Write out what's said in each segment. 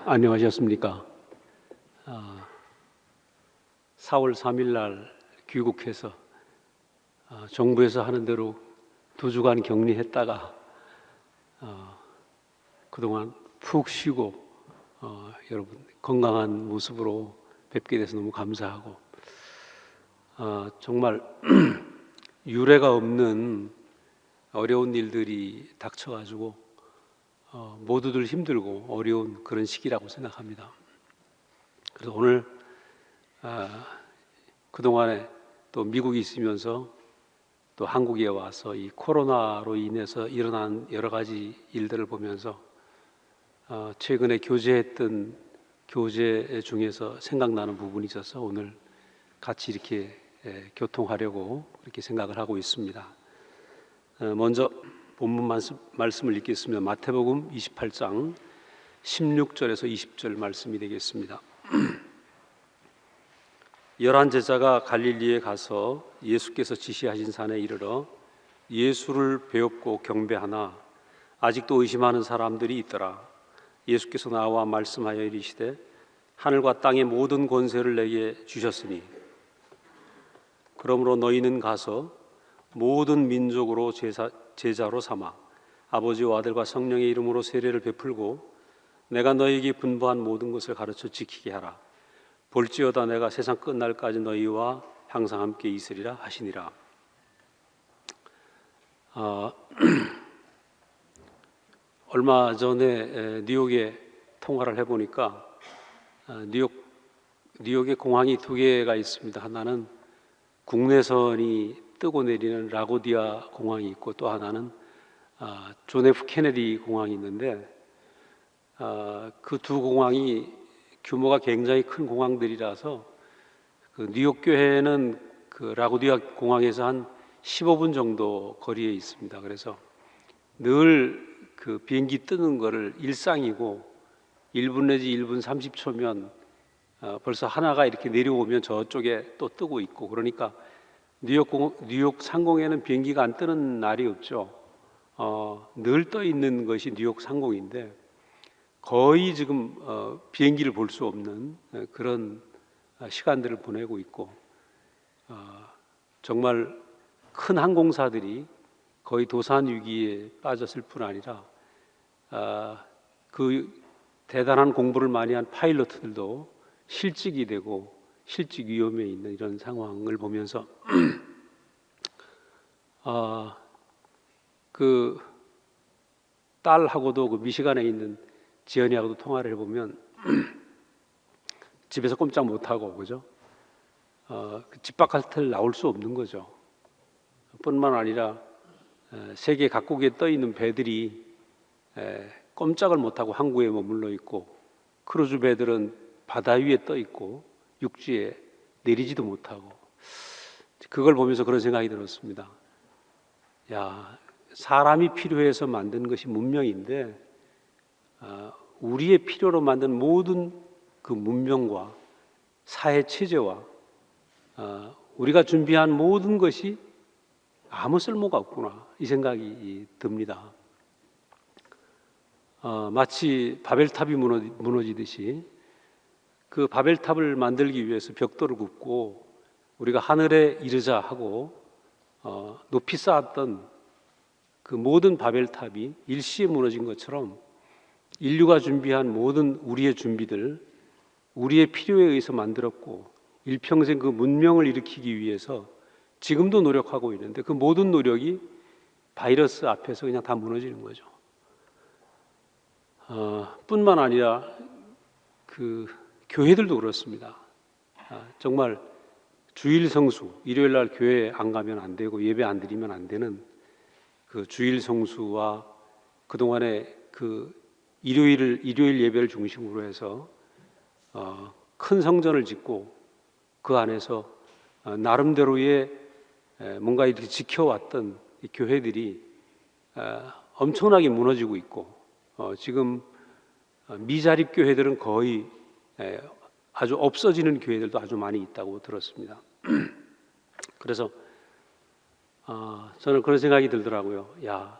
안녕하셨습니까? 4월 3일 날 귀국해서 정부에서 하는 대로 2주간 격리했다가 그동안 푹 쉬고 여러분 건강한 모습으로 뵙게 돼서 너무 감사하고 정말 유례가 없는 어려운 일들이 닥쳐가지고 모두들 힘들고 어려운 그런 시기라고 생각합니다. 그래서 오늘 그동안에 또 미국에 있으면서 또 한국에 와서 이 코로나로 인해서 일어난 여러 가지 일들을 보면서 최근에 교제했던 교제 중에서 생각나는 부분이 있어서 오늘 같이 이렇게 교통하려고 이렇게 생각을 하고 있습니다. 먼저 본문 말씀을 읽겠습니다. 마태복음 28장 16절에서 20절 말씀이 되겠습니다. 11 제자가 갈릴리에 가서 예수께서 지시하신 산에 이르러 예수를 배웁고 경배하나 아직도 의심하는 사람들이 있더라. 예수께서 나와 말씀하여 이르시되 하늘과 땅의 모든 권세를 내게 주셨으니 그러므로 너희는 가서 모든 민족으로 제자로 삼아 아버지와 아들과 성령의 이름으로 세례를 베풀고 내가 너희에게 분부한 모든 것을 가르쳐 지키게 하라. 볼지어다 내가 세상 끝날까지 너희와 항상 함께 있으리라 하시니라. 얼마 전에 뉴욕에 통화를 해보니까 뉴욕에 공항이 2개가 있습니다. 하나는 국내선이 뜨고 내리는 라고디아 공항이 있고 또 하나는 존 F 케네디 공항이 있는데 그 두 공항이 규모가 굉장히 큰 공항들이라서 그 뉴욕 교회는 그 라고디아 공항에서 한 15분 정도 거리에 있습니다. 그래서 늘 그 비행기 뜨는 거를 일상이고 1분 내지 1분 30초면 벌써 하나가 이렇게 내려오면 저쪽에 또 뜨고 있고 그러니까 뉴욕 상공에는 비행기가 안 뜨는 날이 없죠. 늘 떠 있는 것이 뉴욕 상공인데 거의 지금 비행기를 볼 수 없는 그런 시간들을 보내고 있고 정말 큰 항공사들이 거의 도산 위기에 빠졌을 뿐 아니라 그 대단한 공부를 많이 한 파일럿들도 실직이 되고 실직 위험에 있는 이런 상황을 보면서 그 딸하고도 그 미시간에 있는 지연이하고도 통화를 해보면 집에서 꼼짝 못하고 그죠? 집 바깥을 나올 수 없는 거죠. 뿐만 아니라 세계 각국에 떠 있는 배들이 꼼짝을 못하고 항구에 머물러 있고 크루즈 배들은 바다 위에 떠 있고 육지에 내리지도 못하고 그걸 보면서 그런 생각이 들었습니다. 야, 사람이 필요해서 만든 것이 문명인데 우리의 필요로 만든 모든 그 문명과 사회 체제와 우리가 준비한 모든 것이 아무 쓸모가 없구나 이 생각이 듭니다. 마치 바벨탑이 무너지듯이 그 바벨탑을 만들기 위해서 벽돌을 굽고 우리가 하늘에 이르자 하고 높이 쌓았던 그 모든 바벨탑이 일시에 무너진 것처럼 인류가 준비한 모든 우리의 준비들 우리의 필요에 의해서 만들었고 일평생 그 문명을 일으키기 위해서 지금도 노력하고 있는데 그 모든 노력이 바이러스 앞에서 그냥 다 무너지는 거죠. 뿐만 아니라 그 교회들도 그렇습니다. 정말 주일 성수, 일요일 날 교회 안 가면 안 되고 예배 안 드리면 안 되는 그 주일 성수와 그동안에 그 일요일 예배를 중심으로 해서 큰 성전을 짓고 그 안에서 나름대로의 뭔가 이렇게 지켜왔던 이 교회들이 엄청나게 무너지고 있고 지금 미자립 교회들은 거의 아주 없어지는 교회들도 아주 많이 있다고 들었습니다. 그래서 저는 그런 생각이 들더라고요. 야,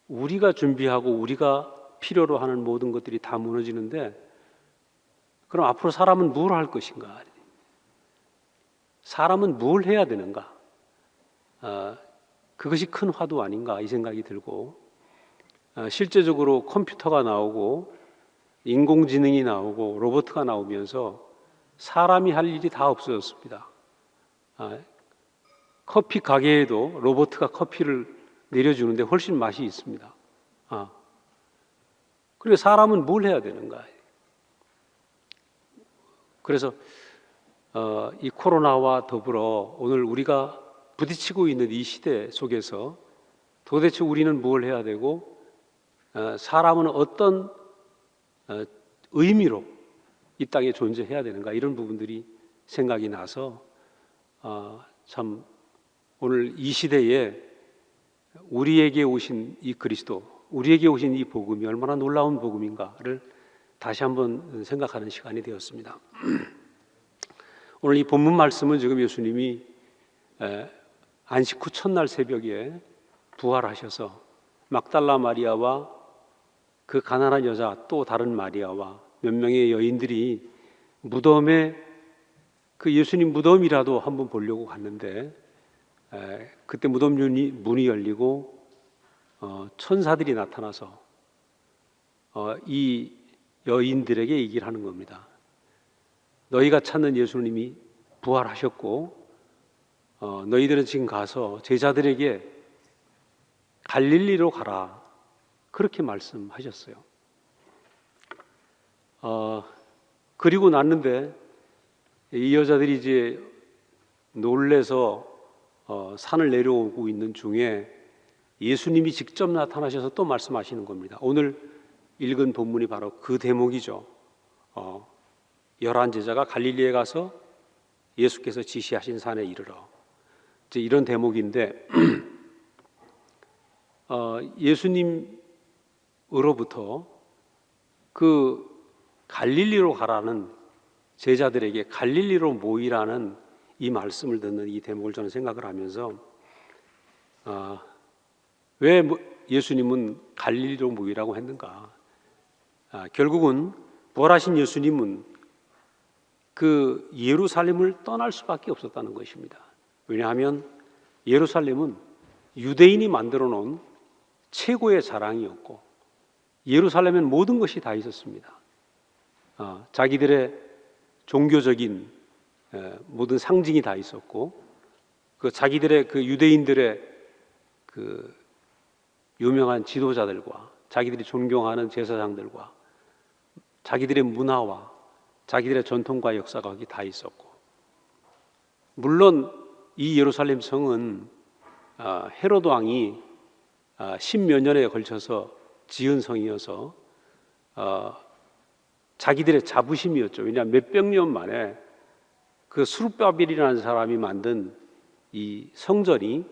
우리가 준비하고 우리가 필요로 하는 모든 것들이 다 무너지는데, 그럼 앞으로 사람은 뭘 할 것인가? 사람은 뭘 해야 되는가? 그것이 큰 화두 아닌가 이 생각이 들고, 실제적으로 컴퓨터가 나오고 인공지능이 나오고 로봇가 나오면서 사람이 할 일이 다 없어졌습니다. 커피 가게에도 로봇가 커피를 내려주는데 훨씬 맛이 있습니다. 그리고 사람은 뭘 해야 되는가? 그래서 이 코로나와 더불어 오늘 우리가 부딪히고 있는 이 시대 속에서 도대체 우리는 뭘 해야 되고, 사람은 어떤 의미로 이 땅에 존재해야 되는가, 이런 부분들이 생각이 나서 참 오늘 이 시대에 우리에게 오신 이 그리스도, 우리에게 오신 이 복음이 얼마나 놀라운 복음인가를 다시 한번 생각하는 시간이 되었습니다. 오늘 이 본문 말씀은 지금 예수님이 안식 후 첫날 새벽에 부활하셔서 막달라 마리아와 그 가난한 여자, 또 다른 마리아와 몇 명의 여인들이 무덤에, 그 예수님 무덤이라도 한번 보려고 갔는데, 그때 무덤 문이 열리고 천사들이 나타나서 이 여인들에게 얘기를 하는 겁니다. 너희가 찾는 예수님이 부활하셨고, 너희들은 지금 가서 제자들에게 갈릴리로 가라, 그렇게 말씀하셨어요. 그리고 났는데 이 여자들이 이제 놀래서 산을 내려오고 있는 중에 예수님이 직접 나타나셔서 또 말씀하시는 겁니다. 오늘 읽은 본문이 바로 그 대목이죠. 11 제자가 갈릴리에 가서 예수께서 지시하신 산에 이르러, 이제 이런 대목인데, 예수님으로부터 그 갈릴리로 가라는, 제자들에게 갈릴리로 모이라는 이 말씀을 듣는 이 대목을 저는 생각을 하면서, 왜 예수님은 갈릴리로 모이라고 했는가? 결국은 부활하신 예수님은 그 예루살렘을 떠날 수밖에 없었다는 것입니다. 왜냐하면 예루살렘은 유대인이 만들어 놓은 최고의 자랑이었고, 예루살렘엔 모든 것이 다 있었습니다. 자기들의 종교적인 모든 상징이 다 있었고, 그 자기들의 그 유대인들의 그 유명한 지도자들과 자기들이 존경하는 제사장들과 자기들의 문화와 자기들의 전통과 역사가 거기 다 있었고, 물론 이 예루살렘 성은 헤로드 왕이 10몇 년에 걸쳐서 지은 성이어서 자기들의 자부심이었죠. 왜냐하면 몇백 년 만에 그 수르바벨이라는 사람이 만든 이 성전이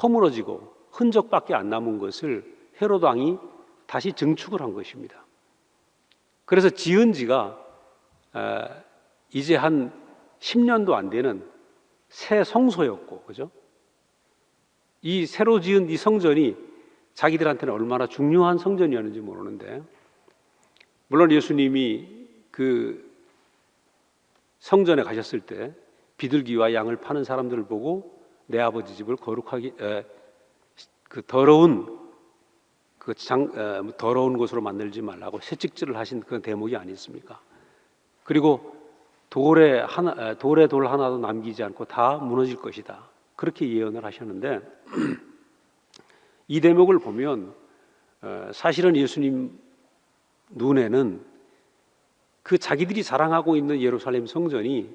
허물어지고 흔적밖에 안 남은 것을 헤로드 왕이 다시 증축을 한 것입니다. 그래서 지은 지가 이제 한 10년도 안 되는 새 성소였고, 그죠? 이 새로 지은 이 성전이 자기들한테는 얼마나 중요한 성전이었는지 모르는데, 물론 예수님이 그 성전에 가셨을 때 비둘기와 양을 파는 사람들을 보고 내 아버지 집을 거룩하게 더러운 곳으로 만들지 말라고 채찍질을 하신 그 대목이 아니었습니까? 그리고 돌에 돌 하나도 남기지 않고 다 무너질 것이다, 그렇게 예언을 하셨는데, 이 대목을 보면 사실은 예수님 눈에는 그 자기들이 자랑하고 있는 예루살렘 성전이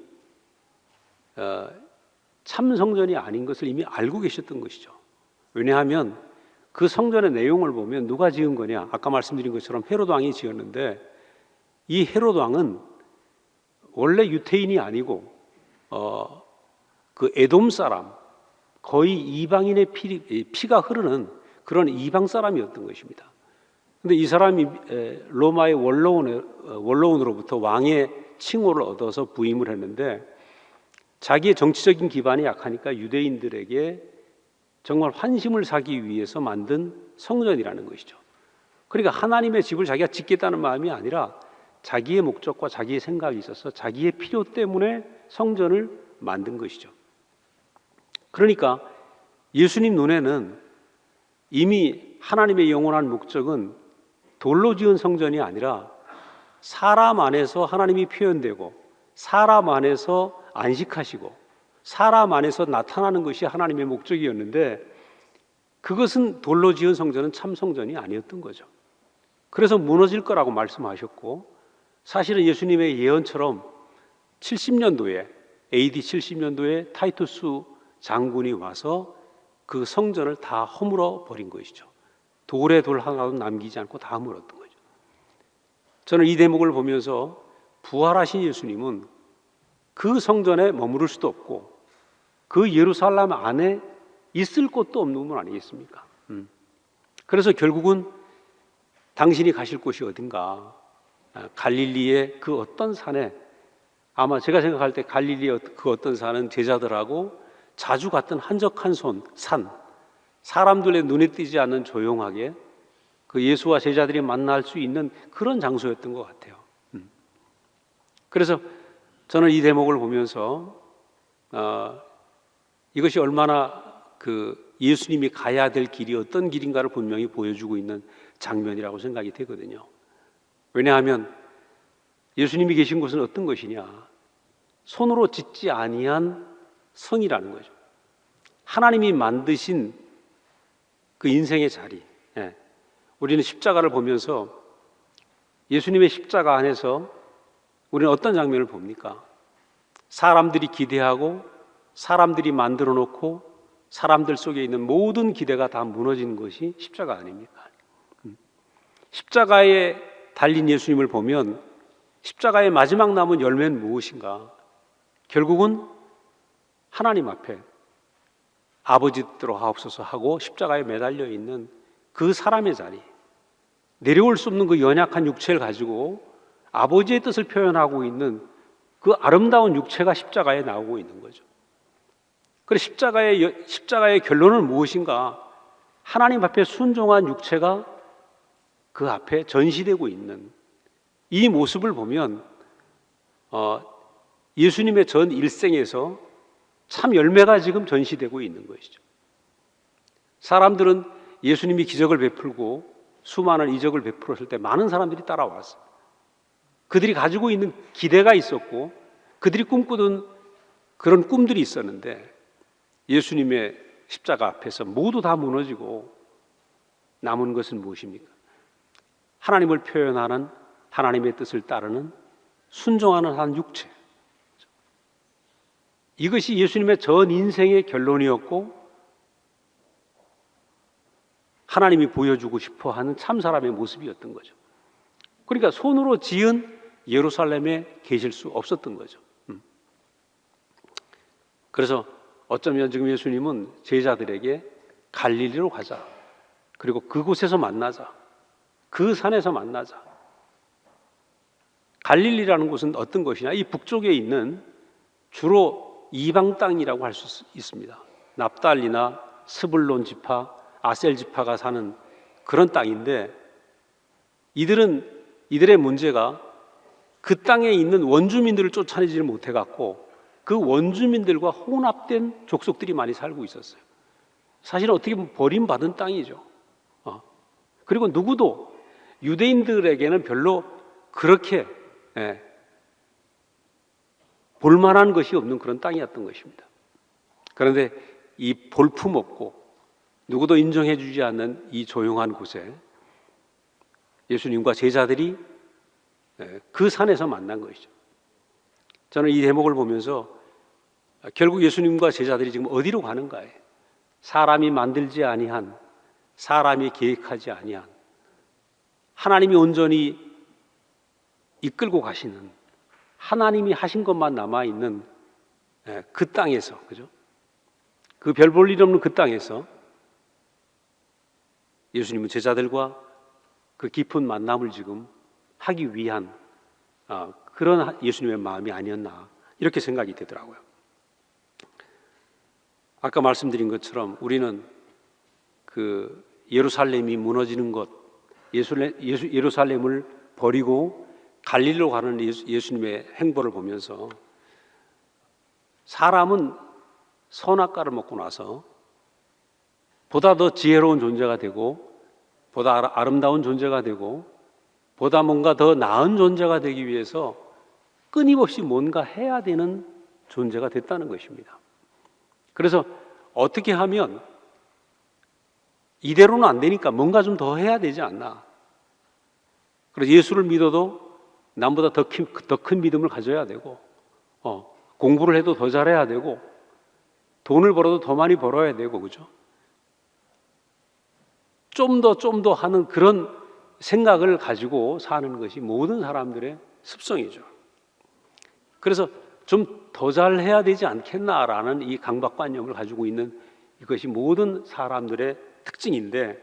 참 성전이 아닌 것을 이미 알고 계셨던 것이죠. 왜냐하면 그 성전의 내용을 보면 누가 지은 거냐? 아까 말씀드린 것처럼 헤로드 왕이 지었는데, 이 헤로드 왕은 원래 유태인이 아니고 그 에돔 사람, 거의 이방인의 피가 흐르는 그런 이방 사람이었던 것입니다. 그런데 이 사람이 로마의 원로원으로부터 왕의 칭호를 얻어서 부임을 했는데, 자기의 정치적인 기반이 약하니까 유대인들에게 정말 환심을 사기 위해서 만든 성전이라는 것이죠. 그러니까 하나님의 집을 자기가 짓겠다는 마음이 아니라 자기의 목적과 자기의 생각이 있어서 자기의 필요 때문에 성전을 만든 것이죠. 그러니까 예수님 눈에는 이미 하나님의 영원한 목적은 돌로 지은 성전이 아니라 사람 안에서 하나님이 표현되고 사람 안에서 안식하시고 사람 안에서 나타나는 것이 하나님의 목적이었는데, 그것은 돌로 지은 성전은 참 성전이 아니었던 거죠. 그래서 무너질 거라고 말씀하셨고, 사실은 예수님의 예언처럼 70년도에 AD 70년도에 타이투스 장군이 와서 그 성전을 다 허물어 버린 것이죠. 돌에 돌 하나도 남기지 않고 다 허물었던 거죠. 저는 이 대목을 보면서 부활하신 예수님은 그 성전에 머무를 수도 없고 그 예루살렘 안에 있을 곳도 없는 분 아니겠습니까? 그래서 결국은 당신이 가실 곳이 어딘가, 갈릴리의 그 어떤 산에, 아마 제가 생각할 때 갈릴리의 그 어떤 산은 제자들하고 자주 갔던 한적한 산, 사람들의 눈에 띄지 않는 조용하게 그 예수와 제자들이 만날 수 있는 그런 장소였던 것 같아요. 그래서 저는 이 대목을 보면서 이것이 얼마나 그 예수님이 가야 될 길이 어떤 길인가를 분명히 보여주고 있는 장면이라고 생각이 되거든요. 왜냐하면 예수님이 계신 곳은 어떤 것이냐, 손으로 짓지 아니한 성이라는 거죠. 하나님이 만드신 그 인생의 자리. 우리는 십자가를 보면서 예수님의 십자가 안에서 우리는 어떤 장면을 봅니까? 사람들이 기대하고 사람들이 만들어 놓고 사람들 속에 있는 모든 기대가 다 무너진 것이 십자가 아닙니까? 십자가에 달린 예수님을 보면 십자가의 마지막 남은 열매는 무엇인가? 결국은 하나님 앞에 아버지 뜻대로 하옵소서 하고 십자가에 매달려 있는 그 사람의 자리, 내려올 수 없는 그 연약한 육체를 가지고 아버지의 뜻을 표현하고 있는 그 아름다운 육체가 십자가에 나오고 있는 거죠. 그래서 십자가의 결론은 무엇인가? 하나님 앞에 순종한 육체가 그 앞에 전시되고 있는 이 모습을 보면 예수님의 전 일생에서 참 열매가 지금 전시되고 있는 것이죠. 사람들은 예수님이 기적을 베풀고 수많은 이적을 베풀었을 때 많은 사람들이 따라왔어요. 그들이 가지고 있는 기대가 있었고 그들이 꿈꾸던 그런 꿈들이 있었는데, 예수님의 십자가 앞에서 모두 다 무너지고 남은 것은 무엇입니까? 하나님을 표현하는, 하나님의 뜻을 따르는, 순종하는 한 육체. 이것이 예수님의 전 인생의 결론이었고 하나님이 보여주고 싶어 하는 참 사람의 모습이었던 거죠. 그러니까 손으로 지은 예루살렘에 계실 수 없었던 거죠. 그래서 어쩌면 지금 예수님은 제자들에게 갈릴리로 가자, 그리고 그곳에서 만나자, 그 산에서 만나자. 갈릴리라는 곳은 어떤 것이냐? 이 북쪽에 있는 주로 이방 땅이라고 할 수 있습니다. 납달리나 스불론 지파, 아셀 지파가 사는 그런 땅인데, 이들의 문제가 그 땅에 있는 원주민들을 쫓아내지를 못해 갖고 그 원주민들과 혼합된 족속들이 많이 살고 있었어요. 사실은 어떻게 보면 버림받은 땅이죠. 그리고 누구도 유대인들에게는 별로 그렇게 볼만한 것이 없는 그런 땅이었던 것입니다. 그런데 이 볼품없고 누구도 인정해 주지 않는 이 조용한 곳에 예수님과 제자들이 그 산에서 만난 것이죠. 저는 이 대목을 보면서 결국 예수님과 제자들이 지금 어디로 가는가에, 사람이 만들지 아니한, 사람이 계획하지 아니한, 하나님이 온전히 이끌고 가시는, 하나님이 하신 것만 남아있는 그 땅에서, 그죠? 그 별 볼 일 없는 그 땅에서 예수님은 제자들과 그 깊은 만남을 지금 하기 위한 그런 예수님의 마음이 아니었나, 이렇게 생각이 되더라고요. 아까 말씀드린 것처럼 우리는 그 예루살렘이 무너지는 것, 예루살렘을 버리고 갈릴리로 가는 예수님의 행보를 보면서 사람은 선악과를 먹고 나서 보다 더 지혜로운 존재가 되고 보다 아름다운 존재가 되고 보다 뭔가 더 나은 존재가 되기 위해서 끊임없이 뭔가 해야 되는 존재가 됐다는 것입니다. 그래서 어떻게 하면 이대로는 안 되니까 뭔가 좀 더 해야 되지 않나. 그래서 예수를 믿어도 남보다 더 큰 믿음을 가져야 되고 공부를 해도 더 잘해야 되고 돈을 벌어도 더 많이 벌어야 되고, 그죠? 좀 더 하는 그런 생각을 가지고 사는 것이 모든 사람들의 습성이죠. 그래서 좀 더 잘해야 되지 않겠나라는 이 강박관념을 가지고 있는 이것이 모든 사람들의 특징인데,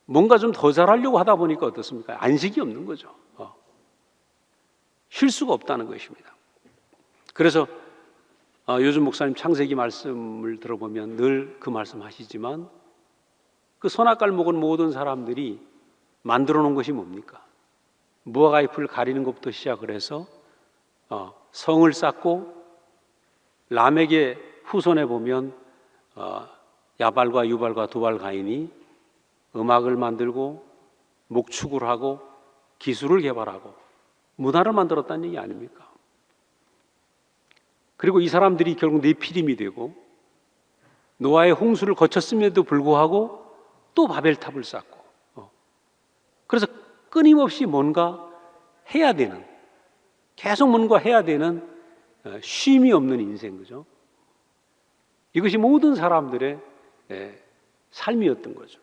뭔가 좀 더 잘하려고 하다 보니까 어떻습니까? 안식이 없는 거죠. 쉴 수가 없다는 것입니다. 그래서 요즘 목사님 창세기 말씀을 들어보면 늘 그 말씀 하시지만 그 선악과를 먹은 모든 사람들이 만들어 놓은 것이 뭡니까? 무화과 잎을 가리는 것부터 시작을 해서 성을 쌓고, 람에게 후손에 보면 야발과 유발과 두발 가인이 음악을 만들고 목축을 하고 기술을 개발하고 문화를 만들었다는 얘기 아닙니까? 그리고 이 사람들이 결국 네피림이 되고 노아의 홍수를 거쳤음에도 불구하고 또 바벨탑을 쌓고, 그래서 끊임없이 뭔가 해야 되는, 계속 뭔가 해야 되는 쉼이 없는 인생, 그죠? 이것이 모든 사람들의 삶이었던 거죠.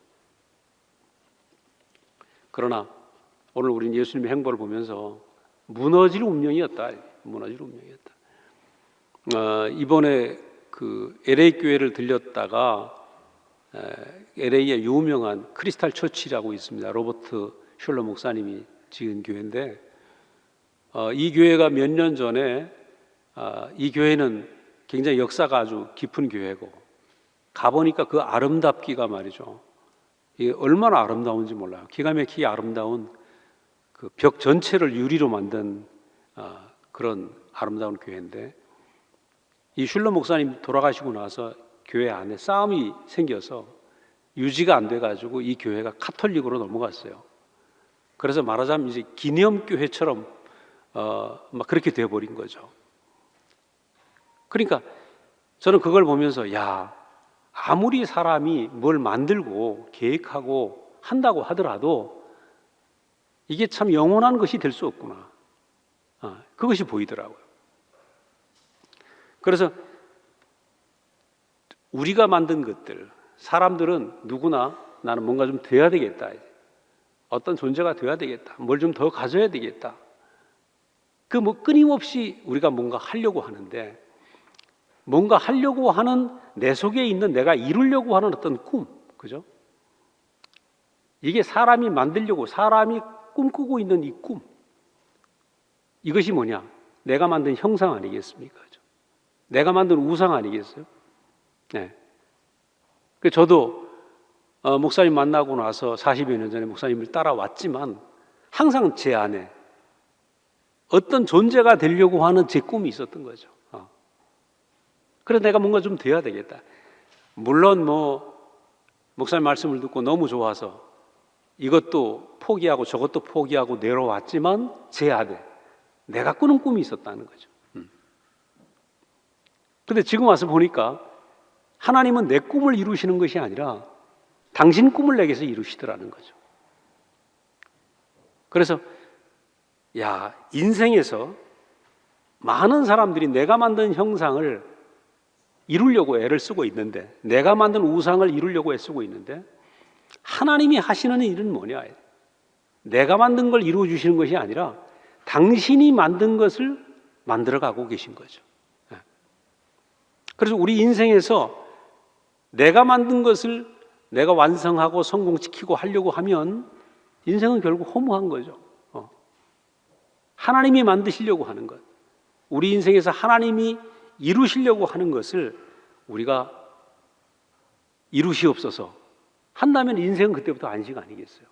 그러나 오늘 우리는 예수님의 행보를 보면서 무너질 운명이었다. 무너질 운명이었다. 이번에 그 LA 교회를 들렸다가 LA의 유명한 크리스탈 처치라고 있습니다. 로버트 슐러 목사님이 지은 교회인데, 이 교회가 몇 년 전에 이 교회는 굉장히 역사가 아주 깊은 교회고, 가보니까 그 아름답기가 말이죠, 이게 얼마나 아름다운지 몰라요. 기가 막히게 아름다운 그 벽 전체를 유리로 만든 그런 아름다운 교회인데, 이 슐러 목사님 돌아가시고 나서 교회 안에 싸움이 생겨서 유지가 안 돼가지고 이 교회가 카톨릭으로 넘어갔어요. 그래서 말하자면 이제 기념교회처럼 막 그렇게 되어버린 거죠. 그러니까 저는 그걸 보면서, 야, 아무리 사람이 뭘 만들고 계획하고 한다고 하더라도 이게 참 영원한 것이 될 수 없구나. 그것이 보이더라고요. 그래서 우리가 만든 것들, 사람들은 누구나 나는 뭔가 좀 돼야 되겠다, 어떤 존재가 돼야 되겠다, 뭘 좀 더 가져야 되겠다, 그 뭐 끊임없이 우리가 뭔가 하려고 하는데, 뭔가 하려고 하는 내 속에 있는 내가 이루려고 하는 어떤 꿈, 그죠? 이게 사람이 만들려고, 사람이 꿈꾸고 있는 이 꿈, 이것이 뭐냐? 내가 만든 형상 아니겠습니까? 그죠? 내가 만든 우상 아니겠어요? 네. 저도 목사님 만나고 나서 40여 년 전에 목사님을 따라왔지만 항상 제 안에 어떤 존재가 되려고 하는 제 꿈이 있었던 거죠. 그래서 내가 뭔가 좀 돼야 되겠다. 물론 목사님 말씀을 듣고 너무 좋아서 이것도 포기하고 저것도 포기하고 내려왔지만 제 안에 내가 꾸는 꿈이 있었다는 거죠. 근데 지금 와서 보니까 하나님은 내 꿈을 이루시는 것이 아니라 당신 꿈을 내게서 이루시더라는 거죠. 그래서 야, 인생에서 많은 사람들이 내가 만든 형상을 이루려고 애를 쓰고 있는데, 내가 만든 우상을 이루려고 애쓰고 있는데, 하나님이 하시는 일은 뭐냐? 내가 만든 걸 이루어 주시는 것이 아니라 당신이 만든 것을 만들어가고 계신 거죠. 그래서 우리 인생에서 내가 만든 것을 내가 완성하고 성공시키고 하려고 하면 인생은 결국 허무한 거죠. 하나님이 만드시려고 하는 것, 우리 인생에서 하나님이 이루시려고 하는 것을 우리가 이루시옵소서 한다면 인생은 그때부터 안식 아니겠어요?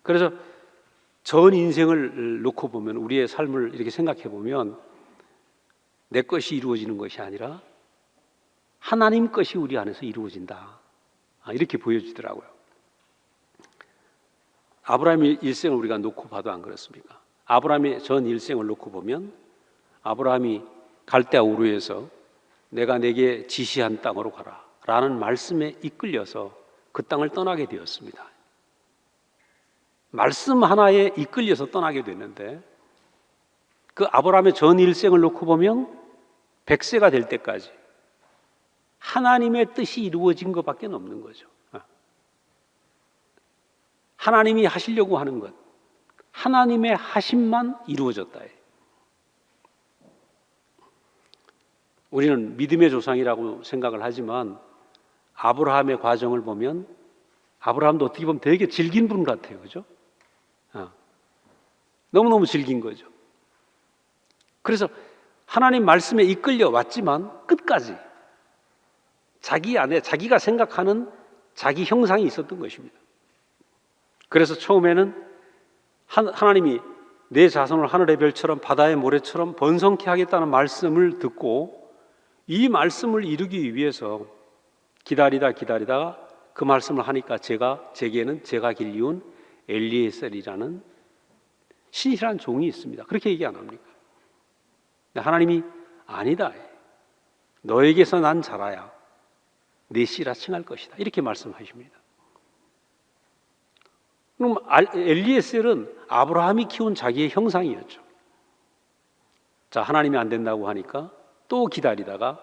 그래서 전 인생을 놓고 보면, 우리의 삶을 이렇게 생각해 보면 내 것이 이루어지는 것이 아니라 하나님 것이 우리 안에서 이루어진다, 이렇게 보여지더라고요. 아브라함의 일생을 우리가 놓고 봐도 안 그렇습니까? 아브라함의 전 일생을 놓고 보면 아브라함이 갈대아 우르에서 내가 내게 지시한 땅으로 가라 라는 말씀에 이끌려서 그 땅을 떠나게 되었습니다. 말씀 하나에 이끌려서 떠나게 됐는데, 그 아브라함의 전 일생을 놓고 보면 100세가 될 때까지 하나님의 뜻이 이루어진 것밖에 없는 거죠. 하나님이 하시려고 하는 것, 하나님의 하심만 이루어졌다. 우리는 믿음의 조상이라고 생각을 하지만 아브라함의 과정을 보면 아브라함도 어떻게 보면 되게 질긴 분 같아요. 그죠? 너무너무 질긴 거죠. 그래서 하나님 말씀에 이끌려 왔지만 끝까지 자기 안에 자기가 생각하는 자기 형상이 있었던 것입니다. 그래서 처음에는 하나님이 내 자손을 하늘의 별처럼 바다의 모래처럼 번성케 하겠다는 말씀을 듣고 이 말씀을 이루기 위해서 기다리다가 그 말씀을 하니까 제게는 제가 길리운 엘리에셀이라는 신실한 종이 있습니다. 그렇게 얘기 안 합니까? 하나님이 아니다, 너에게서 난 자라야 내 씨라 칭할 것이다, 이렇게 말씀하십니다. 그럼 엘리에셀은 아브라함이 키운 자기의 형상이었죠. 자, 하나님이 안 된다고 하니까 또 기다리다가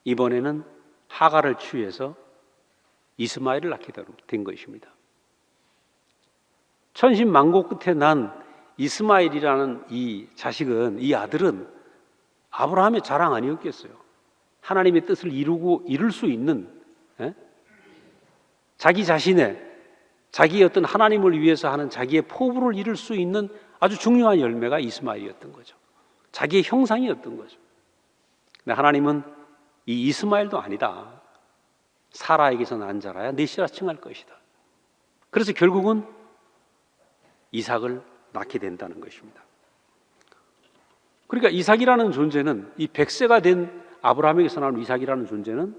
이번에는 하갈을 취해서 이스마엘을 낳게 된 것입니다. 천신만고 끝에 난 이스마엘이라는 이 자식은, 이 아들은 아브라함의 자랑 아니었겠어요? 하나님의 뜻을 이룰 수 있는, 자기 자신의 자기의 어떤 하나님을 위해서 하는 자기의 포부를 이룰 수 있는 아주 중요한 열매가 이스마엘이었던 거죠. 자기의 형상이었던 거죠. 근데 하나님은 이 이스마엘도 아니다, 사라에게서 난 자라야 내 씨라 칭할 것이다. 그래서 결국은 이삭을 낳게 된다는 것입니다. 그러니까 이삭이라는 존재는, 이 100세가 된 아브라함에게서 나온 이삭이라는 존재는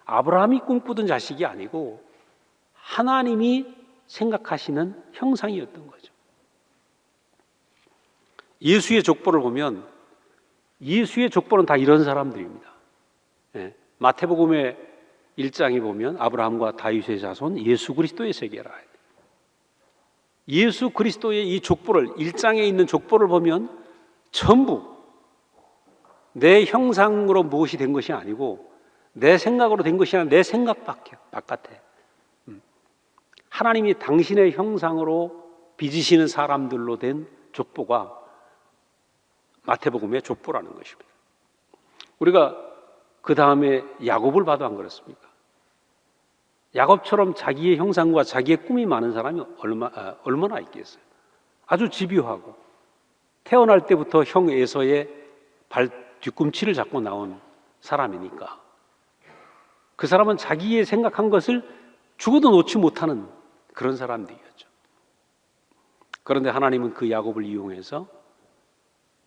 아브라함이 꿈꾸던 자식이 아니고 하나님이 생각하시는 형상이었던 거죠. 예수의 족보를 보면 예수의 족보는 다 이런 사람들입니다. 마태복음의 1장에 보면 아브라함과 다윗의 자손 예수 그리스도의 세계라. 예수 그리스도의 이 족보를, 1장에 있는 족보를 보면 전부 내 형상으로 무엇이 된 것이 아니고 내 생각으로 된 것이 아니라 내 생각 바깥에 하나님이 당신의 형상으로 빚으시는 사람들로 된 족보가 마태복음의 족보라는 것입니다. 우리가 그 다음에 야곱을 봐도 안 그렇습니까? 야곱처럼 자기의 형상과 자기의 꿈이 많은 사람이 얼마나 있겠어요? 아주 집요하고 태어날 때부터 형 에서의 뒤꿈치를 잡고 나온 사람이니까 그 사람은 자기의 생각한 것을 죽어도 놓지 못하는 그런 사람들이었죠. 그런데 하나님은 그 야곱을 이용해서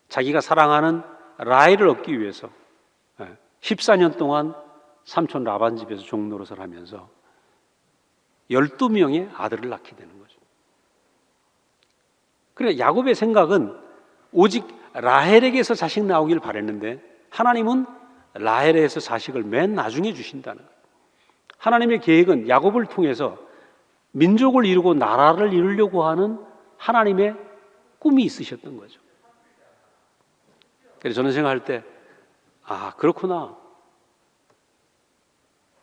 자기가 사랑하는 라헬을 얻기 위해서 14년 동안 삼촌 라반 집에서 종노릇을 하면서 12명의 아들을 낳게 되는 거죠. 그러니까 야곱의 생각은 오직 라헬에게서 자식 나오길 바랬는데 하나님은 라헬에서 자식을 맨 나중에 주신다는 거예요. 하나님의 계획은 야곱을 통해서 민족을 이루고 나라를 이루려고 하는 하나님의 꿈이 있으셨던 거죠. 그래서 저는 생각할 때 그렇구나.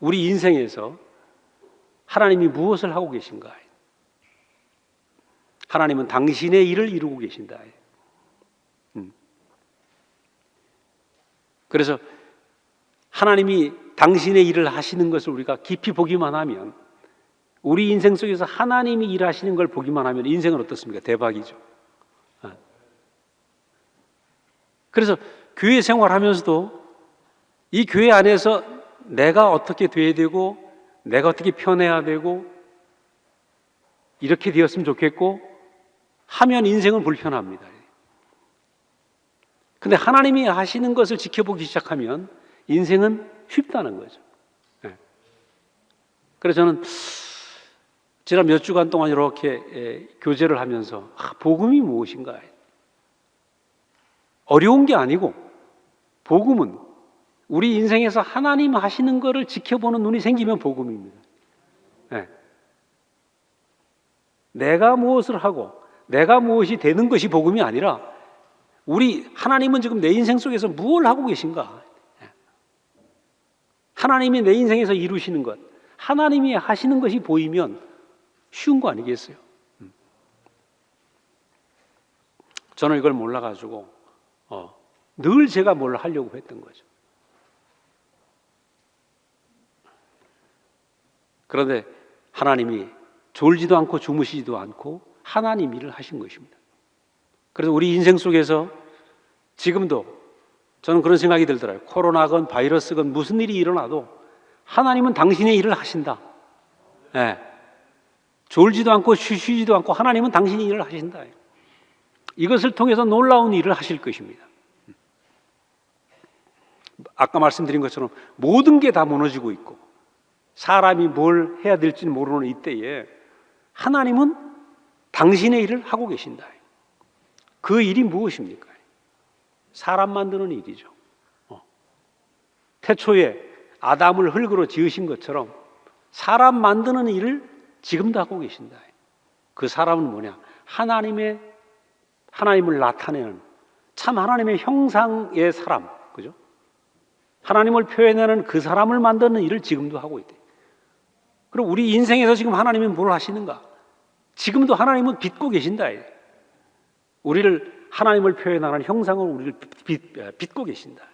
우리 인생에서 하나님이 무엇을 하고 계신가? 하나님은 당신의 일을 이루고 계신다. 그래서 하나님이 당신의 일을 하시는 것을 우리가 깊이 보기만 하면, 우리 인생 속에서 하나님이 일하시는 걸 보기만 하면 인생은 어떻습니까? 대박이죠. 그래서 교회 생활하면서도 이 교회 안에서 내가 어떻게 돼야 되고 내가 어떻게 편해야 되고 이렇게 되었으면 좋겠고 하면 인생은 불편합니다. 근데 하나님이 하시는 것을 지켜보기 시작하면 인생은 쉽다는 거죠. 그래서 저는 지난 몇 주간 동안 이렇게 교제를 하면서 복음이 무엇인가? 어려운 게 아니고 복음은 우리 인생에서 하나님 하시는 것을 지켜보는 눈이 생기면 복음입니다. 내가 무엇을 하고 내가 무엇이 되는 것이 복음이 아니라 우리 하나님은 지금 내 인생 속에서 무엇을 하고 계신가? 하나님이 내 인생에서 이루시는 것, 하나님이 하시는 것이 보이면 쉬운 거 아니겠어요? 저는 이걸 몰라가지고 늘 제가 뭘 하려고 했던 거죠. 그런데 하나님이 졸지도 않고 주무시지도 않고 하나님 일을 하신 것입니다. 그래서 우리 인생 속에서 지금도 저는 그런 생각이 들더라고요. 코로나건 바이러스건 무슨 일이 일어나도 하나님은 당신의 일을 하신다. 졸지도 않고 쉬지도 않고 하나님은 당신의 일을 하신다. 이것을 통해서 놀라운 일을 하실 것입니다. 아까 말씀드린 것처럼 모든 게 다 무너지고 있고 사람이 뭘 해야 될지 모르는 이때에 하나님은 당신의 일을 하고 계신다. 그 일이 무엇입니까? 사람 만드는 일이죠. 태초에 아담을 흙으로 지으신 것처럼 사람 만드는 일을 지금도 하고 계신다. 그 사람은 뭐냐? 하나님을 나타내는 참 하나님의 형상의 사람, 그죠? 하나님을 표현하는 그 사람을 만드는 일을 지금도 하고 있대. 그럼 우리 인생에서 지금 하나님이 뭘 하시는가? 지금도 하나님은 빚고 계신다. 우리를 하나님을 표현하는 형상을 우리를 빚고 계신다.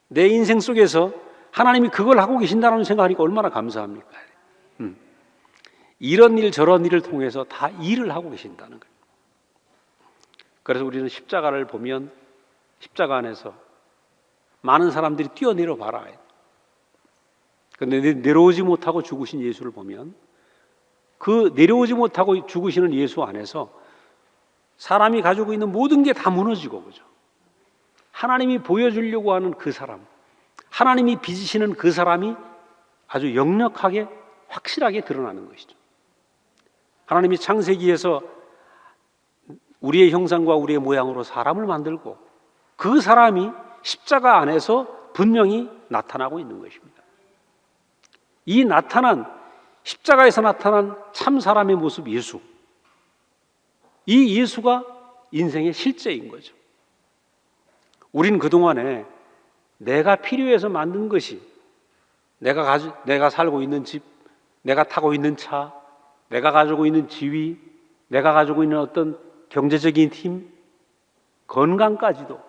내 인생 속에서 하나님이 그걸 하고 계신다는 생각하니까 얼마나 감사합니까? 이런 일 저런 일을 통해서 다 일을 하고 계신다는 거예요. 그래서 우리는 십자가를 보면 십자가 안에서 많은 사람들이 뛰어내려 봐라. 그런데 내려오지 못하고 죽으신 예수를 보면 그 내려오지 못하고 죽으시는 예수 안에서 사람이 가지고 있는 모든 게 다 무너지고, 그죠? 하나님이 보여주려고 하는 그 사람, 하나님이 빚으시는 그 사람이 아주 역력하게 확실하게 드러나는 것이죠. 하나님이 창세기에서 우리의 형상과 우리의 모양으로 사람을 만들고 그 사람이 십자가 안에서 분명히 나타나고 있는 것입니다. 이 십자가에서 나타난 참 사람의 모습 예수, 이 예수가 인생의 실제인 거죠. 우린 그동안에 내가 필요해서 만든 것이 내가 살고 있는 집, 내가 타고 있는 차, 내가 가지고 있는 지위, 내가 가지고 있는 어떤 경제적인 힘, 건강까지도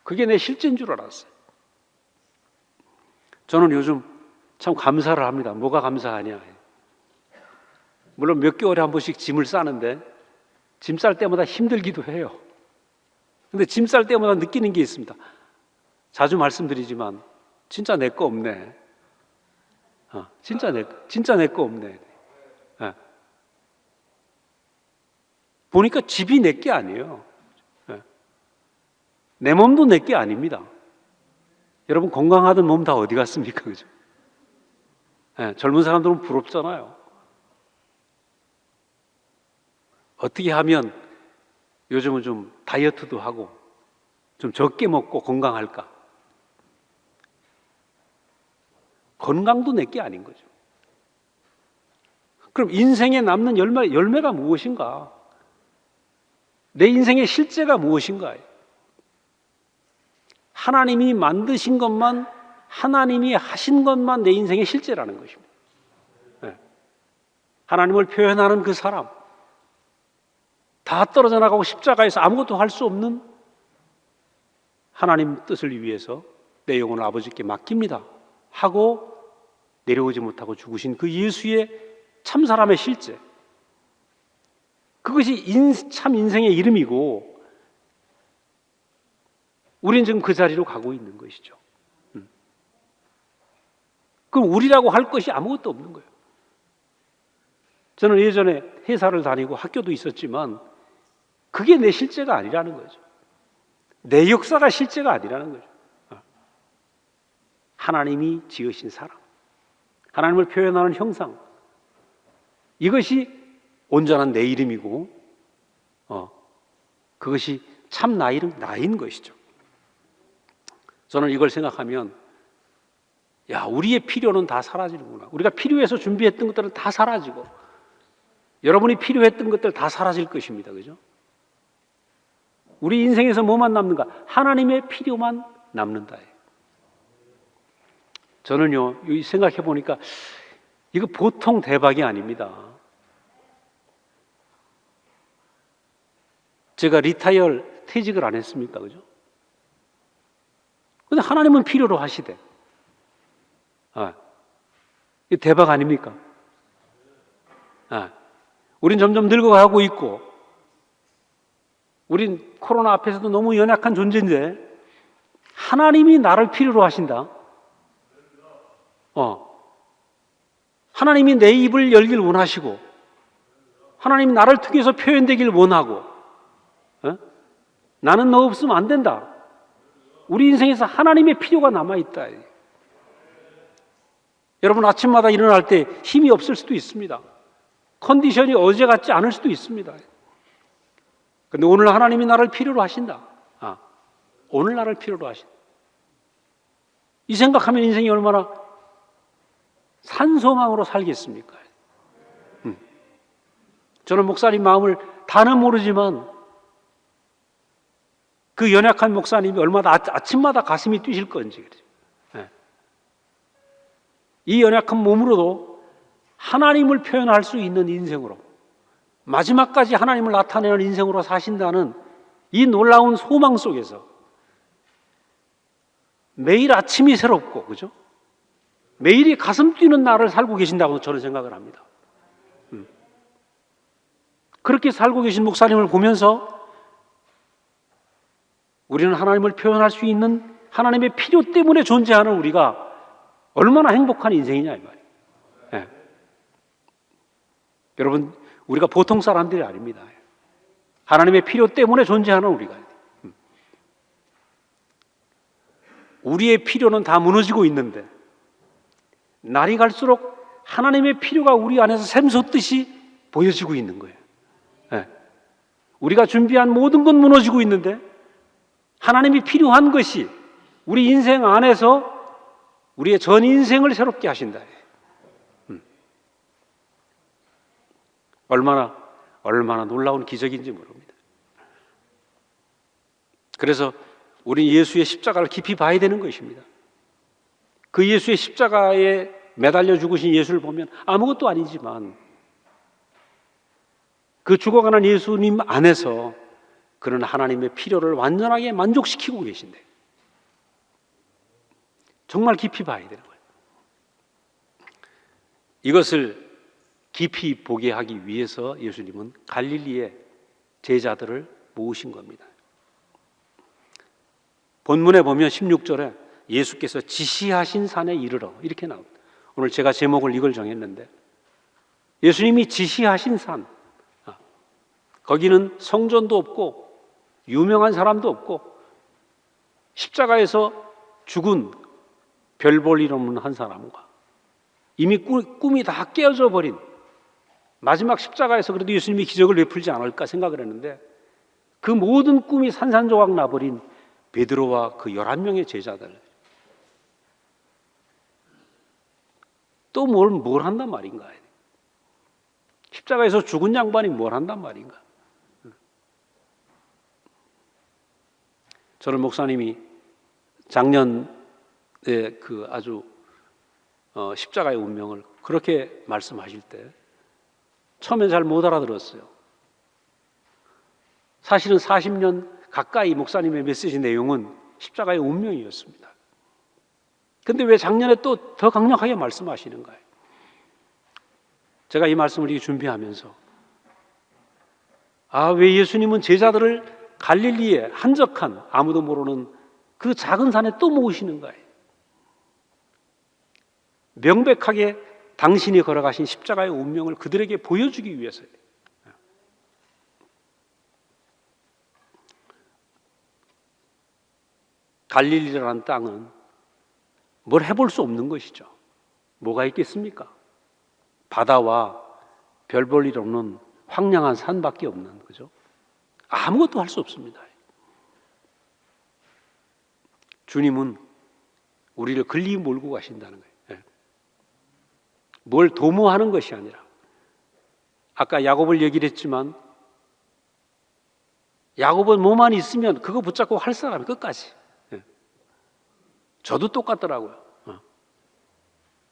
그게 내 실제인 줄 알았어요. 저는 요즘 참 감사를 합니다. 뭐가 감사하냐? 물론 몇 개월에 한 번씩 짐을 싸는데 짐 쌀 때마다 힘들기도 해요. 근데 짐 쌀 때마다 느끼는 게 있습니다. 자주 말씀드리지만 진짜 내 거 없네. 진짜 내 거 없네. 보니까 집이 내 게 아니에요. 내 몸도 내 게 아닙니다. 여러분 건강하던 몸 다 어디 갔습니까? 그죠? 젊은 사람들은 부럽잖아요. 어떻게 하면 요즘은 좀 다이어트도 하고 좀 적게 먹고 건강할까? 건강도 내 게 아닌 거죠. 그럼 인생에 남는 열매가 무엇인가? 내 인생의 실제가 무엇인가? 하나님이 만드신 것만, 하나님이 하신 것만 내 인생의 실제라는 것입니다. 하나님을 표현하는 그 사람, 다 떨어져 나가고 십자가에서 아무것도 할 수 없는 하나님 뜻을 위해서 내 영혼을 아버지께 맡깁니다 하고 내려오지 못하고 죽으신 그 예수의 참 사람의 실제, 그것이 참 인생의 이름이고 우리는 지금 그 자리로 가고 있는 것이죠. 그럼 우리라고 할 것이 아무것도 없는 거예요. 저는 예전에 회사를 다니고 학교도 있었지만 그게 내 실제가 아니라는 거죠. 내 역사가 실제가 아니라는 거죠. 하나님이 지으신 사람, 하나님을 표현하는 형상, 이것이 온전한 내 이름이고 그것이 참 나인 것이죠. 저는 이걸 생각하면 우리의 필요는 다 사라지는구나. 우리가 필요해서 준비했던 것들은 다 사라지고 여러분이 필요했던 것들 다 사라질 것입니다. 그죠? 우리 인생에서 뭐만 남는가? 하나님의 필요만 남는다. 저는요, 생각해 보니까 이거 보통 대박이 아닙니다. 제가 퇴직을 안 했습니까? 그죠? 근데 하나님은 필요로 하시대. 이 대박 아닙니까? 우린 점점 늙어가고 있고, 우린 코로나 앞에서도 너무 연약한 존재인데, 하나님이 나를 필요로 하신다. 하나님이 내 입을 열길 원하시고, 하나님이 나를 통해서 표현되길 원하고, 나는 너 없으면 안 된다. 우리 인생에서 하나님의 필요가 남아있다. 여러분 아침마다 일어날 때 힘이 없을 수도 있습니다. 컨디션이 어제 같지 않을 수도 있습니다. 그런데 오늘 하나님이 나를 필요로 하신다. 오늘 나를 필요로 하신다. 이 생각하면 인생이 얼마나 산소망으로 살겠습니까? 저는 목사님 마음을 다는 모르지만 그 연약한 목사님이 얼마나 아침마다 가슴이 뛰실 건지. 이 연약한 몸으로도 하나님을 표현할 수 있는 인생으로, 마지막까지 하나님을 나타내는 인생으로 사신다는 이 놀라운 소망 속에서 매일 아침이 새롭고, 그죠? 매일이 가슴 뛰는 날을 살고 계신다고 저는 생각을 합니다. 그렇게 살고 계신 목사님을 보면서 우리는 하나님을 표현할 수 있는 하나님의 필요 때문에 존재하는 우리가 얼마나 행복한 인생이냐 이 말이에요. 여러분, 우리가 보통 사람들이 아닙니다. 하나님의 필요 때문에 존재하는 우리가. 우리의 필요는 다 무너지고 있는데 날이 갈수록 하나님의 필요가 우리 안에서 샘솟듯이 보여지고 있는 거예요. 우리가 준비한 모든 건 무너지고 있는데 하나님이 필요한 것이 우리 인생 안에서 우리의 전 인생을 새롭게 하신다. 얼마나 놀라운 기적인지 모릅니다. 그래서 우리 예수의 십자가를 깊이 봐야 되는 것입니다. 그 예수의 십자가에 매달려 죽으신 예수를 보면 아무것도 아니지만 그 죽어가는 예수님 안에서 그런 하나님의 필요를 완전하게 만족시키고 계신데 정말 깊이 봐야 되는 거예요. 이것을 깊이 보게 하기 위해서 예수님은 갈릴리의 제자들을 모으신 겁니다. 본문에 보면 16절에 예수께서 지시하신 산에 이르러 이렇게 나옵니다. 오늘 제가 제목을 이걸 정했는데 예수님이 지시하신 산, 거기는 성전도 없고 유명한 사람도 없고 십자가에서 죽은 별 볼 일 없는 한 사람과 이미 꿈이 다 깨어져 버린 마지막 십자가에서 그래도 예수님이 기적을 베풀지 않을까 생각을 했는데 그 모든 꿈이 산산조각 나버린 베드로와 그 11명의 제자들 또 뭘 한단 말인가? 십자가에서 죽은 양반이 뭘 한단 말인가? 저는 목사님이 작년에 그 아주 십자가의 운명을 그렇게 말씀하실 때 처음엔 잘 못 알아들었어요. 사실은 40년 가까이 목사님의 메시지 내용은 십자가의 운명이었습니다. 근데 왜 작년에 또 더 강력하게 말씀하시는가요? 제가 이 말씀을 이렇게 준비하면서 왜 예수님은 제자들을 갈릴리에 한적한 아무도 모르는 그 작은 산에 또 모으시는가요? 명백하게 당신이 걸어가신 십자가의 운명을 그들에게 보여주기 위해서예요. 갈릴리라는 땅은 뭘 해볼 수 없는 것이죠. 뭐가 있겠습니까? 바다와 별 볼 일 없는 황량한 산밖에 없는 거죠. 아무것도 할 수 없습니다. 주님은 우리를 글리 몰고 가신다는 거예요. 뭘 도모하는 것이 아니라, 아까 야곱을 얘기를 했지만 야곱은 뭐만 있으면 그거 붙잡고 할 사람이 끝까지. 저도 똑같더라고요.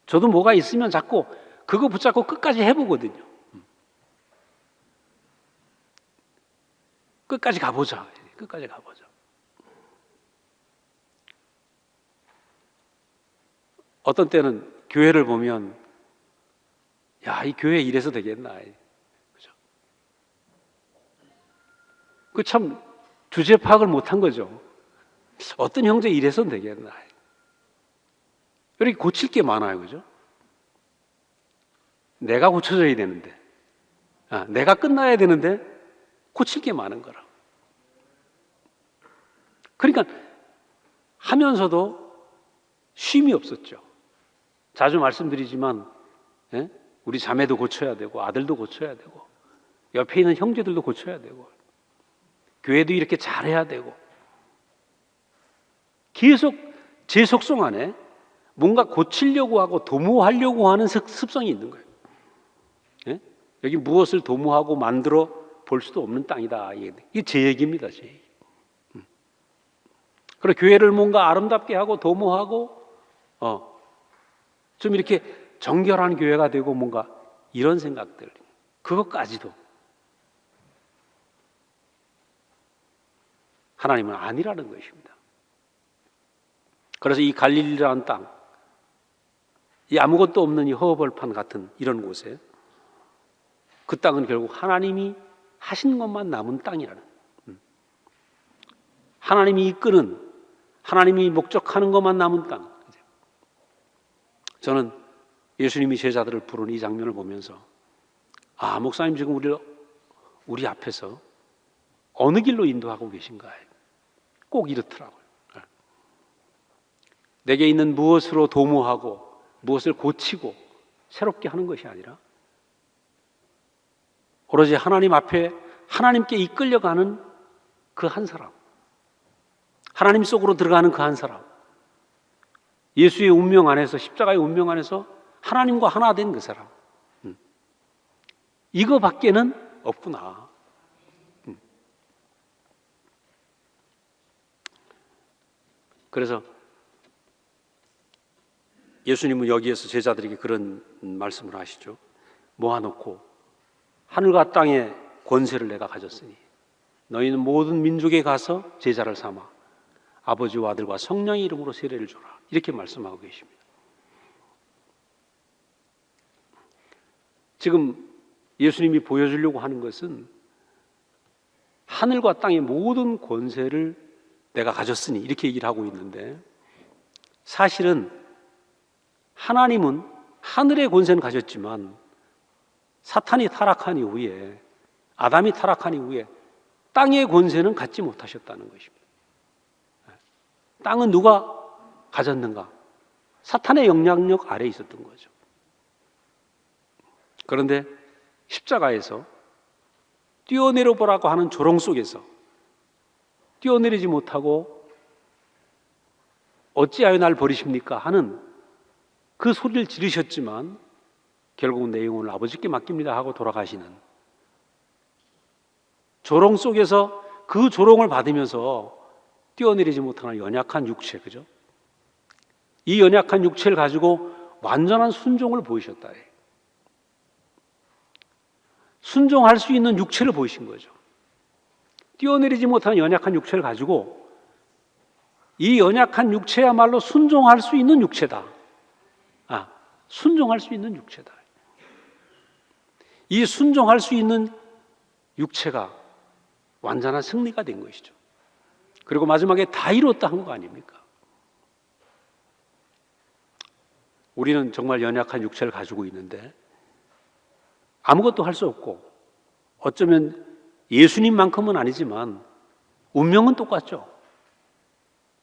저도 뭐가 있으면 자꾸 그거 붙잡고 끝까지 해보거든요. 끝까지 가보자. 끝까지 가보자. 어떤 때는 교회를 보면, 야, 이 교회 이래서 되겠나. 그죠? 그 참 주제 파악을 못한 거죠. 어떤 형제 이래서는 되겠나. 이렇게 고칠 게 많아요. 그죠? 내가 고쳐져야 되는데, 내가 끝나야 되는데 고칠 게 많은 거라. 그러니까 하면서도 쉼이 없었죠. 자주 말씀드리지만 우리 자매도 고쳐야 되고 아들도 고쳐야 되고 옆에 있는 형제들도 고쳐야 되고 교회도 이렇게 잘해야 되고 계속 제 속성 안에 뭔가 고치려고 하고 도모하려고 하는 습성이 있는 거예요. 여기 무엇을 도모하고 만들어 볼 수도 없는 땅이다. 이게 제 얘기입니다. 제 얘기. 그리고 교회를 뭔가 아름답게 하고 도모하고 좀 이렇게 정결한 교회가 되고 뭔가 이런 생각들, 그것까지도 하나님은 아니라는 것입니다. 그래서 이 갈릴리라는 땅, 이 아무것도 없는 이 허허벌판 같은 이런 곳에 그 땅은 결국 하나님이 하신 것만 남은 땅이라는, 하나님이 이끄는, 하나님이 목적하는 것만 남은 땅. 저는 예수님이 제자들을 부른 이 장면을 보면서 목사님 지금 우리 앞에서 어느 길로 인도하고 계신가 꼭 이렇더라고요. 내게 있는 무엇으로 도모하고 무엇을 고치고 새롭게 하는 것이 아니라 오로지 하나님 앞에 하나님께 이끌려가는 그 한 사람, 하나님 속으로 들어가는 그 한 사람, 예수의 운명 안에서, 십자가의 운명 안에서 하나님과 하나 된 그 사람, 이거밖에는 없구나. 그래서 예수님은 여기에서 제자들에게 그런 말씀을 하시죠. 모아놓고 하늘과 땅의 권세를 내가 가졌으니 너희는 모든 민족에 가서 제자를 삼아 아버지와 아들과 성령의 이름으로 세례를 줘라. 이렇게 말씀하고 계십니다. 지금 예수님이 보여주려고 하는 것은 하늘과 땅의 모든 권세를 내가 가졌으니 이렇게 얘기를 하고 있는데, 사실은 하나님은 하늘의 권세는 가졌지만 사탄이 타락한 이후에, 아담이 타락한 이후에 땅의 권세는 갖지 못하셨다는 것입니다. 땅은 누가 가졌는가? 사탄의 영향력 아래에 있었던 거죠. 그런데 십자가에서 뛰어내려 보라고 하는 조롱 속에서 뛰어내리지 못하고 어찌하여 날 버리십니까? 하는 그 소리를 지르셨지만 결국은 내 영혼을 아버지께 맡깁니다 하고 돌아가시는, 조롱 속에서 그 조롱을 받으면서 뛰어내리지 못하는 연약한 육체, 그죠? 이 연약한 육체를 가지고 완전한 순종을 보이셨다. 순종할 수 있는 육체를 보이신 거죠. 뛰어내리지 못하는 연약한 육체를 가지고 이 연약한 육체야말로 순종할 수 있는 육체다. 순종할 수 있는 육체다. 이 순종할 수 있는 육체가 완전한 승리가 된 것이죠. 그리고 마지막에 다 이뤘다 한 거 아닙니까? 우리는 정말 연약한 육체를 가지고 있는데 아무것도 할 수 없고 어쩌면 예수님만큼은 아니지만 운명은 똑같죠.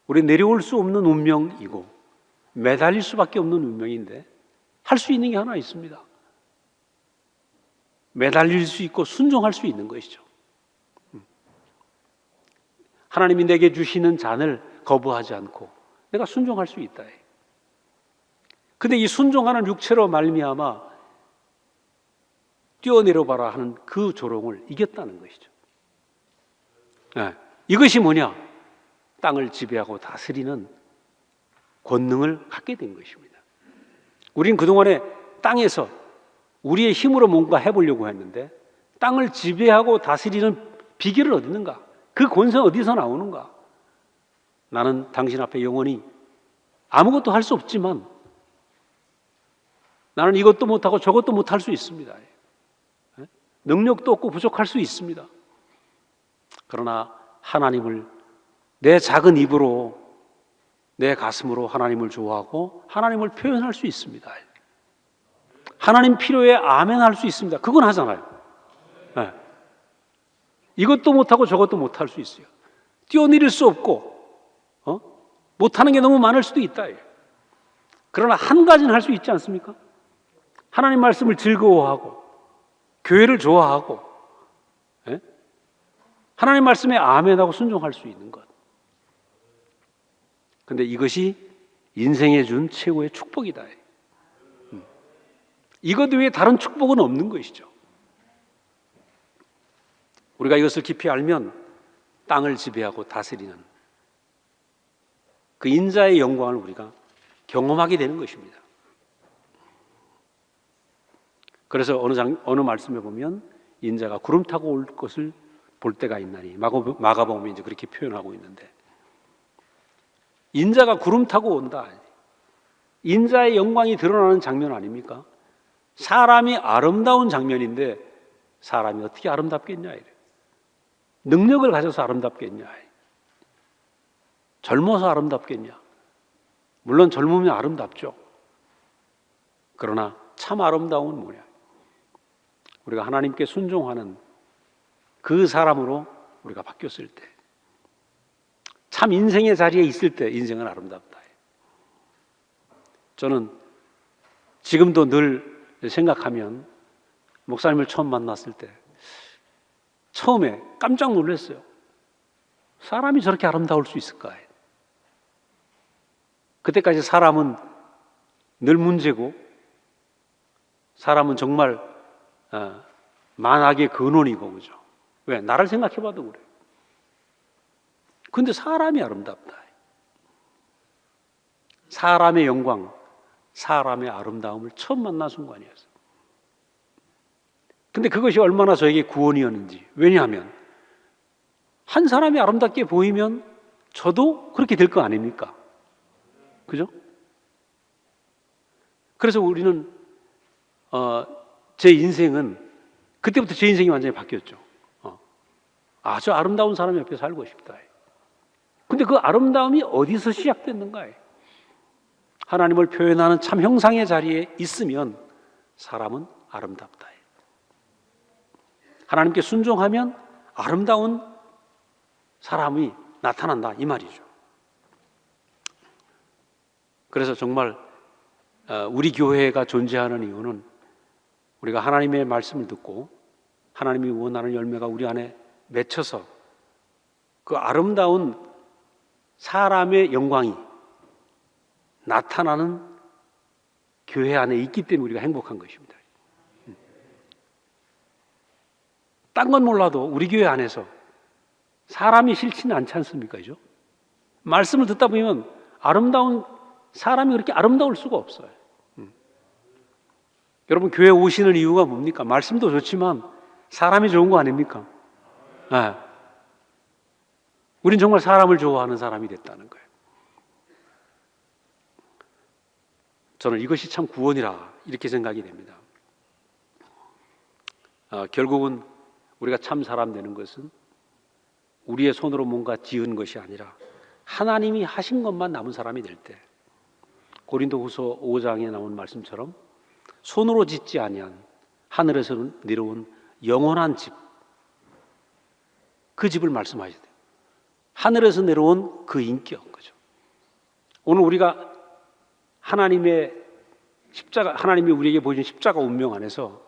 우리 내려올 수 없는 운명이고 매달릴 수밖에 없는 운명인데 할 수 있는 게 하나 있습니다. 매달릴 수 있고 순종할 수 있는 것이죠. 하나님이 내게 주시는 잔을 거부하지 않고 내가 순종할 수 있다. 근데 이 순종하는 육체로 말미암아 뛰어내려봐라 하는 그 조롱을 이겼다는 것이죠. 네. 이것이 뭐냐? 땅을 지배하고 다스리는 권능을 갖게 된 것입니다. 우리는 그동안에 땅에서 우리의 힘으로 뭔가 해보려고 했는데 땅을 지배하고 다스리는 비결을 어디 있는가? 그 권세는 어디서 나오는가? 나는 당신 앞에 영원히 아무것도 할 수 없지만 나는 이것도 못하고 저것도 못할 수 있습니다. 능력도 없고 부족할 수 있습니다. 그러나 하나님을 내 작은 입으로 내 가슴으로 하나님을 좋아하고 하나님을 표현할 수 있습니다. 하나님 필요에 아멘 할 수 있습니다. 그건 하잖아요. 네. 이것도 못하고 저것도 못할 수 있어요. 뛰어내릴 수 없고 못하는 게 너무 많을 수도 있다. 그러나 한 가지는 할 수 있지 않습니까? 하나님 말씀을 즐거워하고 교회를 좋아하고 하나님 말씀에 아멘하고 순종할 수 있는 것. 그런데 이것이 인생에 준 최고의 축복이다. 이것 외에 다른 축복은 없는 것이죠. 우리가 이것을 깊이 알면 땅을 지배하고 다스리는 그 인자의 영광을 우리가 경험하게 되는 것입니다. 그래서 어느 말씀에 보면 인자가 구름 타고 올 것을 볼 때가 있나니 마가복음이 이제 그렇게 표현하고 있는데 인자가 구름 타고 온다. 인자의 영광이 드러나는 장면 아닙니까? 사람이 아름다운 장면인데 사람이 어떻게 아름답겠냐? 능력을 가져서 아름답겠냐? 젊어서 아름답겠냐? 물론 젊으면 아름답죠. 그러나 참 아름다움은 뭐냐? 우리가 하나님께 순종하는 그 사람으로 우리가 바뀌었을 때, 참 인생의 자리에 있을 때 인생은 아름답다. 저는 지금도 늘 생각하면 목사님을 처음 만났을 때 처음에 깜짝 놀랐어요. 사람이 저렇게 아름다울 수 있을까? 그때까지 사람은 늘 문제고 사람은 정말 만악의 근원이고 그죠? 왜? 나를 생각해봐도 그래. 근데 사람이 아름답다. 사람의 영광, 사람의 아름다움을 처음 만난 순간이었어요. 근데 그것이 얼마나 저에게 구원이었는지. 왜냐하면 한 사람이 아름답게 보이면 저도 그렇게 될 거 아닙니까? 그죠? 그래서 우리는 제 인생은 그때부터 제 인생이 완전히 바뀌었죠. 아주 아름다운 사람 옆에 살고 싶다. 근데 그 아름다움이 어디서 시작됐는가? 하나님을 표현하는 참 형상의 자리에 있으면 사람은 아름답다. 하나님께 순종하면 아름다운 사람이 나타난다 이 말이죠. 그래서 정말 우리 교회가 존재하는 이유는 우리가 하나님의 말씀을 듣고 하나님이 원하는 열매가 우리 안에 맺혀서 그 아름다운 사람의 영광이 나타나는 교회 안에 있기 때문에 우리가 행복한 것입니다. 딴 건 몰라도 우리 교회 안에서 사람이 싫지는 않지 않습니까? 그죠? 말씀을 듣다 보면 아름다운 사람이 그렇게 아름다울 수가 없어요. 여러분 교회 오시는 이유가 뭡니까? 말씀도 좋지만 사람이 좋은 거 아닙니까? 네. 우린 정말 사람을 좋아하는 사람이 됐다는 거예요. 저는 이것이 참 구원이라 이렇게 생각이 됩니다. 결국은 우리가 참 사람 되는 것은 우리의 손으로 뭔가 지은 것이 아니라 하나님이 하신 것만 남은 사람이 될 때, 고린도후서 5장에 나온 말씀처럼 손으로 짓지 아니한 하늘에서 내려온 영원한 집, 그 집을 말씀하셔야 돼요. 하늘에서 내려온 그 인격, 그죠? 오늘 우리가 하나님의 십자가, 하나님이 우리에게 보여준 십자가 운명 안에서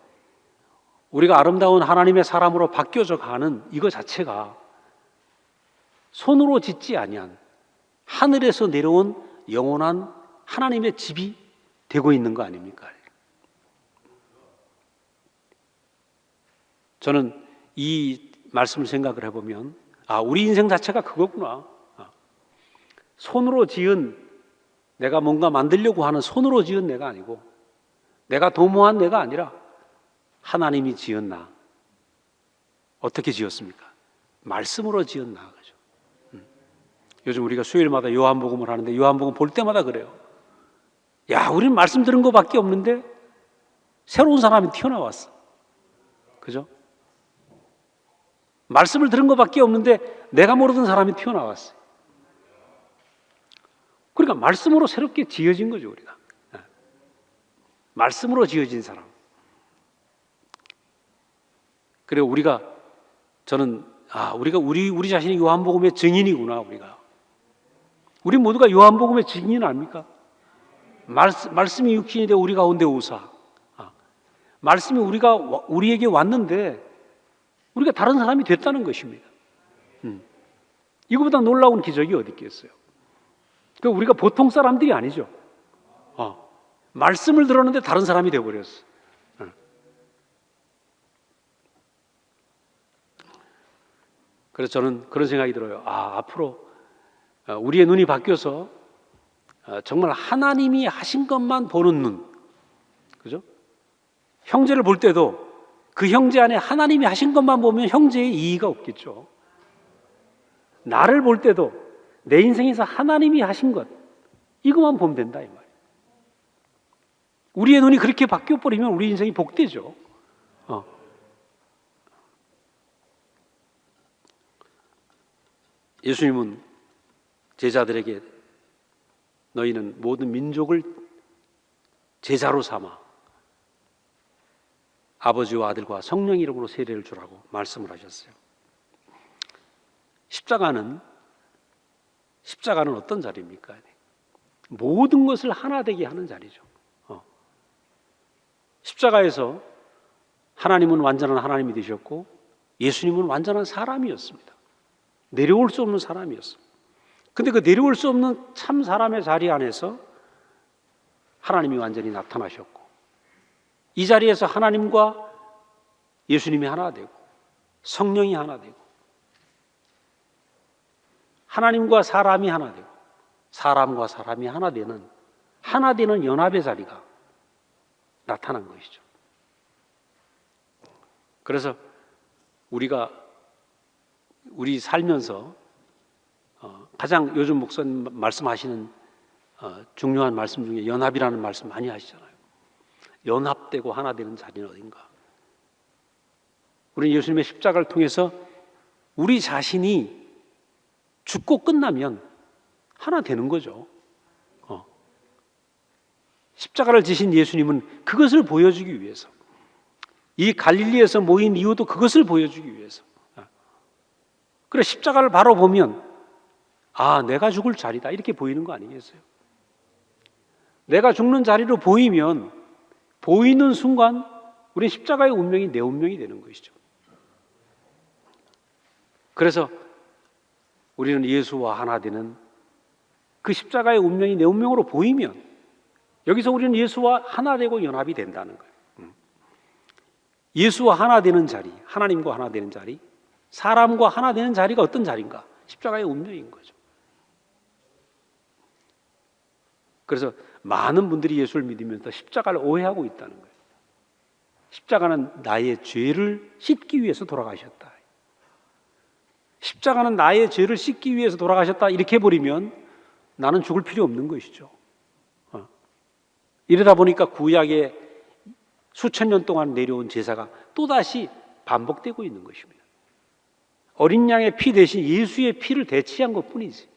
우리가 아름다운 하나님의 사람으로 바뀌어져 가는 이거 자체가 손으로 짓지 아니한 하늘에서 내려온 영원한 하나님의 집이 되고 있는 거 아닙니까? 저는 이 말씀을 생각을 해보면 우리 인생 자체가 그거구나. 손으로 지은, 내가 뭔가 만들려고 하는 손으로 지은 내가 아니고, 내가 도모한 내가 아니라 하나님이 지은 나. 어떻게 지었습니까? 말씀으로 지은 나, 그죠? 요즘 우리가 수요일마다 요한복음을 하는데 요한복음 볼 때마다 그래요. 야, 우리는 말씀 들은 것밖에 없는데 새로운 사람이 튀어나왔어. 그죠? 말씀을 들은 것밖에 없는데 내가 모르던 사람이 튀어나왔어요. 그러니까 말씀으로 새롭게 지어진 거죠, 우리가. 말씀으로 지어진 사람. 그리고 저는 우리 자신이 요한복음의 증인이구나, 우리 모두가 요한복음의 증인 아닙니까? 말씀이 육신이 되어 우리 가운데 오사. 말씀이 우리에게 왔는데 우리가 다른 사람이 됐다는 것입니다. 이거보다 놀라운 기적이 어디 있겠어요? 우리가 보통 사람들이 아니죠. 말씀을 들었는데 다른 사람이 되어버렸어. 그래서 저는 그런 생각이 들어요. 앞으로 우리의 눈이 바뀌어서 정말 하나님이 하신 것만 보는 눈, 그죠? 형제를 볼 때도 그 형제 안에 하나님이 하신 것만 보면 형제의 이의가 없겠죠. 나를 볼 때도 내 인생에서 하나님이 하신 것, 이것만 보면 된다, 이 말이에요. 우리의 눈이 그렇게 바뀌어버리면 우리 인생이 복되죠. 예수님은 제자들에게 너희는 모든 민족을 제자로 삼아 아버지와 아들과 성령 이름으로 세례를 주라고 말씀을 하셨어요. 십자가는 어떤 자리입니까? 모든 것을 하나 되게 하는 자리죠. 십자가에서 하나님은 완전한 하나님이 되셨고 예수님은 완전한 사람이었습니다. 내려올 수 없는 사람이었어요. 근데 그 내려올 수 없는 참 사람의 자리 안에서 하나님이 완전히 나타나셨고, 이 자리에서 하나님과 예수님이 하나 되고 성령이 하나 되고 하나님과 사람이 하나 되고 사람과 사람이 하나 되는 연합의 자리가 나타난 것이죠. 그래서 우리 살면서 가장 요즘 목사님 말씀하시는 중요한 말씀 중에 연합이라는 말씀 많이 하시잖아요. 연합되고 하나 되는 자리는 어딘가? 우리는 예수님의 십자가를 통해서 우리 자신이 죽고 끝나면 하나 되는 거죠. 십자가를 지신 예수님은 그것을 보여주기 위해서, 이 갈릴리에서 모인 이유도 그것을 보여주기 위해서. 그래, 십자가를 바로 보면 내가 죽을 자리다 이렇게 보이는 거 아니겠어요? 내가 죽는 자리로 보이면 보이는 순간 우리 십자가의 운명이 내 운명이 되는 것이죠. 그래서 우리는 예수와 하나 되는 그 십자가의 운명이 내 운명으로 보이면 여기서 우리는 예수와 하나 되고 연합이 된다는 거예요. 예수와 하나 되는 자리, 하나님과 하나 되는 자리, 사람과 하나 되는 자리가 어떤 자리인가? 십자가의 운명인 거죠. 그래서 많은 분들이 예수를 믿으면서 십자가를 오해하고 있다는 거예요. 십자가는 나의 죄를 씻기 위해서 돌아가셨다. 십자가는 나의 죄를 씻기 위해서 돌아가셨다 이렇게 해버리면 나는 죽을 필요 없는 것이죠. 이러다 보니까 구약에 수천 년 동안 내려온 제사가 또다시 반복되고 있는 것입니다. 어린 양의 피 대신 예수의 피를 대치한 것뿐이지.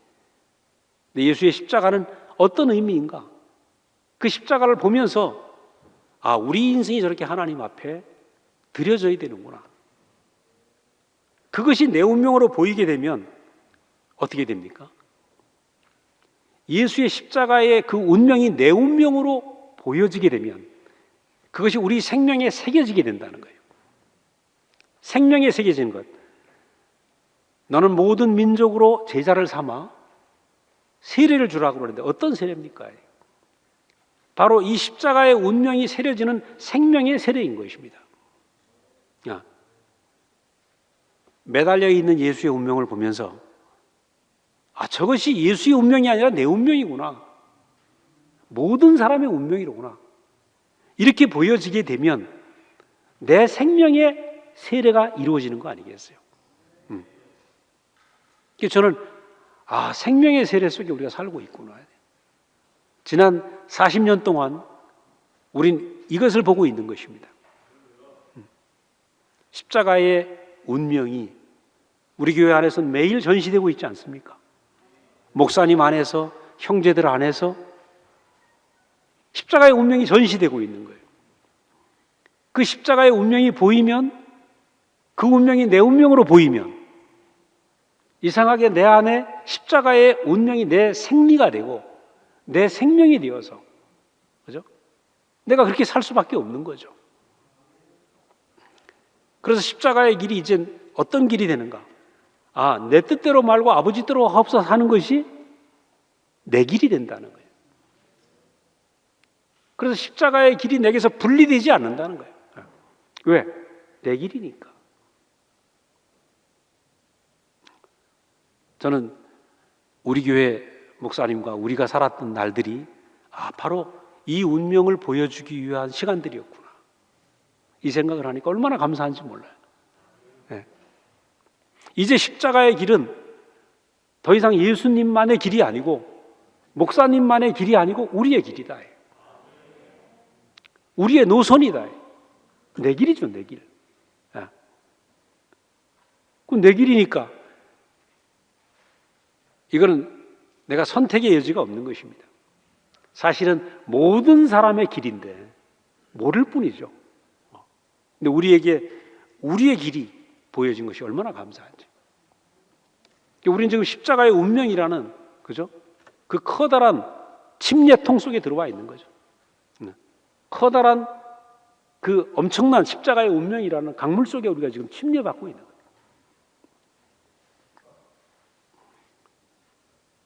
근데 예수의 십자가는 어떤 의미인가? 그 십자가를 보면서 아, 우리 인생이 저렇게 하나님 앞에 드려져야 되는구나. 그것이 내 운명으로 보이게 되면 어떻게 됩니까? 예수의 십자가의 그 운명이 내 운명으로 보여지게 되면 그것이 우리 생명에 새겨지게 된다는 거예요. 생명에 새겨지는 것. 너는 모든 민족으로 제자를 삼아 세례를 주라고 그러는데 어떤 세례입니까? 바로 이 십자가의 운명이 새려지는 생명의 세례인 것입니다. 매달려 있는 예수의 운명을 보면서 아, 저것이 예수의 운명이 아니라 내 운명이구나. 모든 사람의 운명이로구나. 이렇게 보여지게 되면 내 생명의 세례가 이루어지는 거 아니겠어요? 그래서 저는 아, 생명의 세례 속에 우리가 살고 있구나. 지난 40년 동안 우린 이것을 보고 있는 것입니다. 십자가의 운명이 우리 교회 안에서 매일 전시되고 있지 않습니까? 목사님 안에서, 형제들 안에서 십자가의 운명이 전시되고 있는 거예요. 그 십자가의 운명이 보이면, 그 운명이 내 운명으로 보이면 이상하게 내 안에 십자가의 운명이 내 생리가 되고 내 생명이 되어서, 그죠? 내가 그렇게 살 수밖에 없는 거죠. 그래서 십자가의 길이 이젠 어떤 길이 되는가? 아, 내 뜻대로 말고 아버지 뜻대로 하옵소서 하는 것이 내 길이 된다는 거예요. 그래서 십자가의 길이 내게서 분리되지 않는다는 거예요. 왜? 내 길이니까. 저는 우리 교회 목사님과 우리가 살았던 날들이 아, 바로 이 운명을 보여주기 위한 시간들이었구나. 이 생각을 하니까 얼마나 감사한지 몰라요. 네. 이제 십자가의 길은 더 이상 예수님만의 길이 아니고 목사님만의 길이 아니고 우리의 길이다. 우리의 노선이다. 내 길이죠, 내 길. 그건 내 길이니까 이거는 내가 선택의 여지가 없는 것입니다. 사실은 모든 사람의 길인데 모를 뿐이죠. 근데 우리에게 우리의 길이 보여진 것이 얼마나 감사한지. 우리는 지금 십자가의 운명이라는, 그죠? 그 커다란 침례통 속에 들어와 있는 거죠. 커다란 그 엄청난 십자가의 운명이라는 강물 속에 우리가 지금 침례받고 있는 거예요.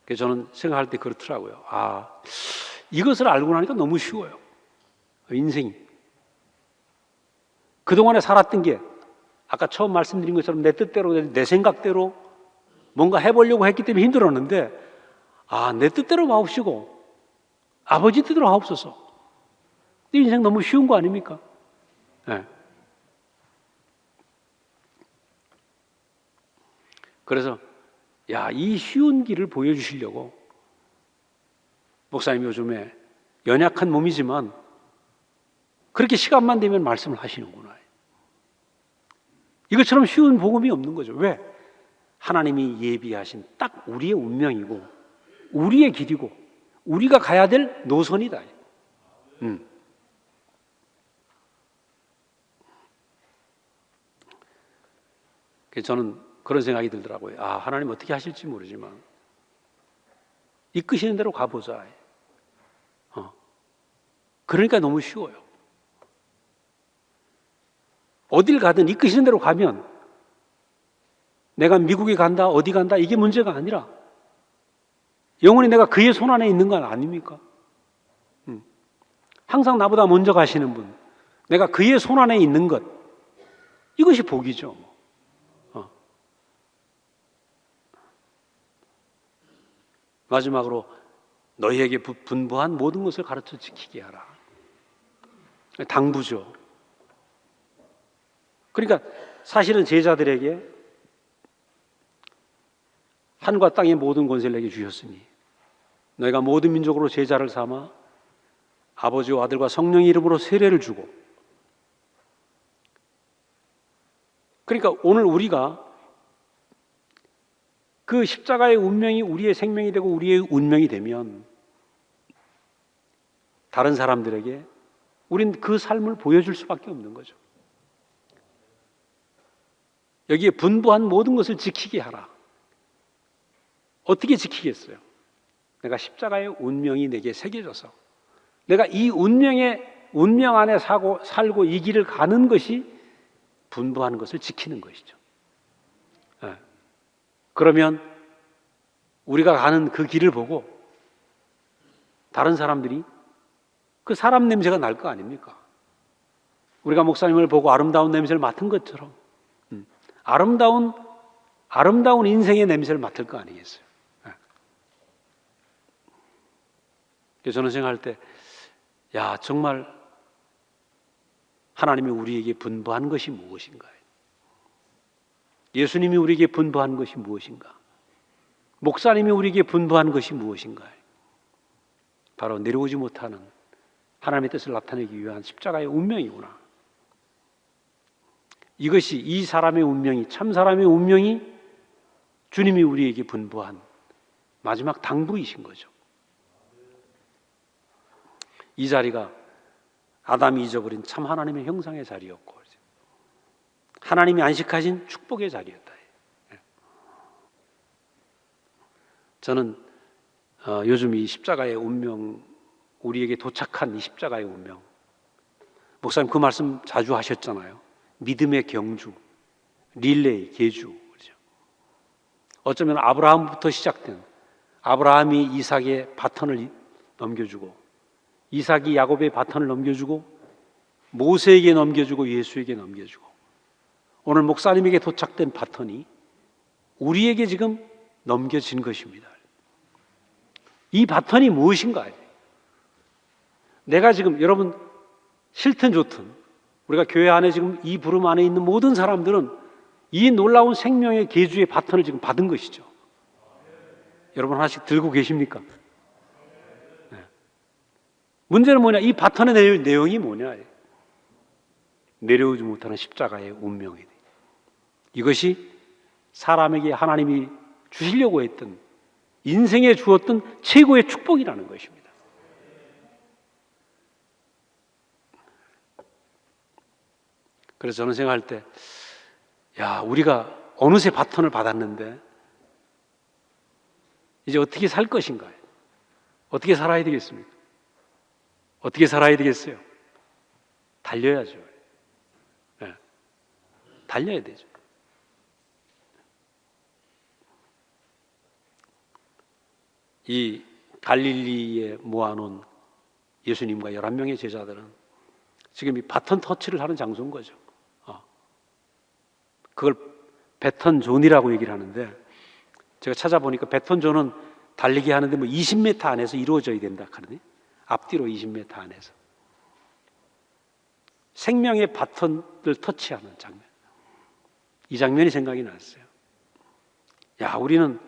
그래서 저는 생각할 때 그렇더라고요. 아, 이것을 알고 나니까 너무 쉬워요. 인생이. 그동안에 살았던 게 아까 처음 말씀드린 것처럼 내 뜻대로, 내 생각대로 뭔가 해보려고 했기 때문에 힘들었는데 아, 내 뜻대로 마옵시고 아버지 뜻대로 하옵소서. 이 인생 너무 쉬운 거 아닙니까? 네. 그래서 야, 이 쉬운 길을 보여주시려고 목사님 요즘에 연약한 몸이지만 그렇게 시간만 되면 말씀을 하시는구나. 이것처럼 쉬운 복음이 없는 거죠. 왜? 하나님이 예비하신 딱 우리의 운명이고 우리의 길이고 우리가 가야 될 노선이다. 그래서 저는 그런 생각이 들더라고요. 아, 하나님 어떻게 하실지 모르지만 이끄시는 대로 가보자. 그러니까 너무 쉬워요. 어딜 가든 이끄시는 대로 가면 내가 미국에 간다, 어디 간다, 이게 문제가 아니라 영원히 내가 그의 손 안에 있는 건 아닙니까? 항상 나보다 먼저 가시는 분, 내가 그의 손 안에 있는 것, 이것이 복이죠. 마지막으로 너희에게 분부한 모든 것을 가르쳐 지키게 하라. 당부죠. 그러니까 사실은 제자들에게 하늘과 땅의 모든 권세를 내게 주셨으니 너희가 모든 민족으로 제자를 삼아 아버지와 아들과 성령의 이름으로 세례를 주고, 그러니까 오늘 우리가 그 십자가의 운명이 우리의 생명이 되고 우리의 운명이 되면 다른 사람들에게 우린 그 삶을 보여줄 수밖에 없는 거죠. 여기에 분부한 모든 것을 지키게 하라. 어떻게 지키겠어요? 내가 십자가의 운명이 내게 새겨져서 내가 이 운명 안에 살고 이 길을 가는 것이 분부하는 것을 지키는 것이죠. 네. 그러면 우리가 가는 그 길을 보고 다른 사람들이 그 사람 냄새가 날 거 아닙니까? 우리가 목사님을 보고 아름다운 냄새를 맡은 것처럼 아름다운 인생의 냄새를 맡을 거 아니겠어요? 네. 저는 생각할 때, 야, 정말 하나님이 우리에게 분부한 것이 무엇인가요? 예수님이 우리에게 분부한 것이 무엇인가? 목사님이 우리에게 분부한 것이 무엇인가요? 바로 내려오지 못하는 하나님의 뜻을 나타내기 위한 십자가의 운명이구나. 이것이 이 사람의 운명이, 참 사람의 운명이 주님이 우리에게 분부한 마지막 당부이신 거죠. 이 자리가 아담이 잊어버린 참 하나님의 형상의 자리였고 하나님이 안식하신 축복의 자리였다. 저는 요즘 이 십자가의 운명, 우리에게 도착한 이 십자가의 운명, 목사님 그 말씀 자주 하셨잖아요. 믿음의 경주, 릴레이, 계주. 그렇죠? 어쩌면 아브라함부터 시작된, 아브라함이 이삭의 바톤을 넘겨주고, 이삭이 야곱의 바톤을 넘겨주고, 모세에게 넘겨주고, 예수에게 넘겨주고, 오늘 목사님에게 도착된 바톤이 우리에게 지금 넘겨진 것입니다. 이 바톤이 무엇인가? 내가 지금 여러분 싫든 좋든 우리가 교회 안에 지금 이 부름 안에 있는 모든 사람들은 이 놀라운 생명의 계주의 바톤을 지금 받은 것이죠. 여러분 하나씩 들고 계십니까? 네. 문제는 뭐냐? 이 바톤의 내용이 뭐냐? 내려오지 못하는 십자가의 운명이 돼. 이것이 사람에게 하나님이 주시려고 했던, 인생에 주었던 최고의 축복이라는 것입니다. 그래서 저는 생각할 때, 야, 우리가 어느새 바톤을 받았는데 이제 어떻게 살 것인가요? 어떻게 살아야 되겠습니까? 어떻게 살아야 되겠어요? 달려야죠. 네. 달려야 되죠. 이 갈릴리에 모아놓은 예수님과 11명의 제자들은 지금 이 바톤 터치를 하는 장소인 거죠. 그걸 배턴존이라고 얘기를 하는데, 제가 찾아보니까 배턴존은 달리기 하는데 뭐 20m 안에서 이루어져야 된다 하거든요. 앞뒤로 20m 안에서. 생명의 바톤을 터치하는 장면. 이 장면이 생각이 났어요. 야, 우리는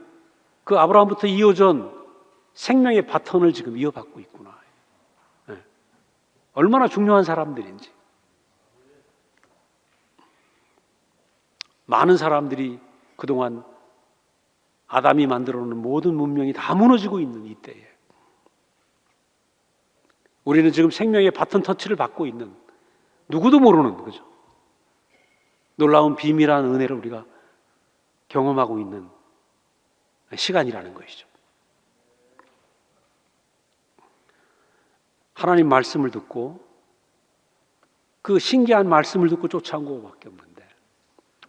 그 아브라함부터 이어진 생명의 바톤을 지금 이어받고 있구나. 네. 얼마나 중요한 사람들인지. 많은 사람들이 그동안 아담이 만들어 놓은 모든 문명이 다 무너지고 있는 이때에 우리는 지금 생명의 바톤 터치를 받고 있는, 누구도 모르는 거죠. 놀라운 비밀한 은혜를 우리가 경험하고 있는 시간이라는 것이죠. 하나님 말씀을 듣고 그 신기한 말씀을 듣고 쫓아온 것밖에 없는데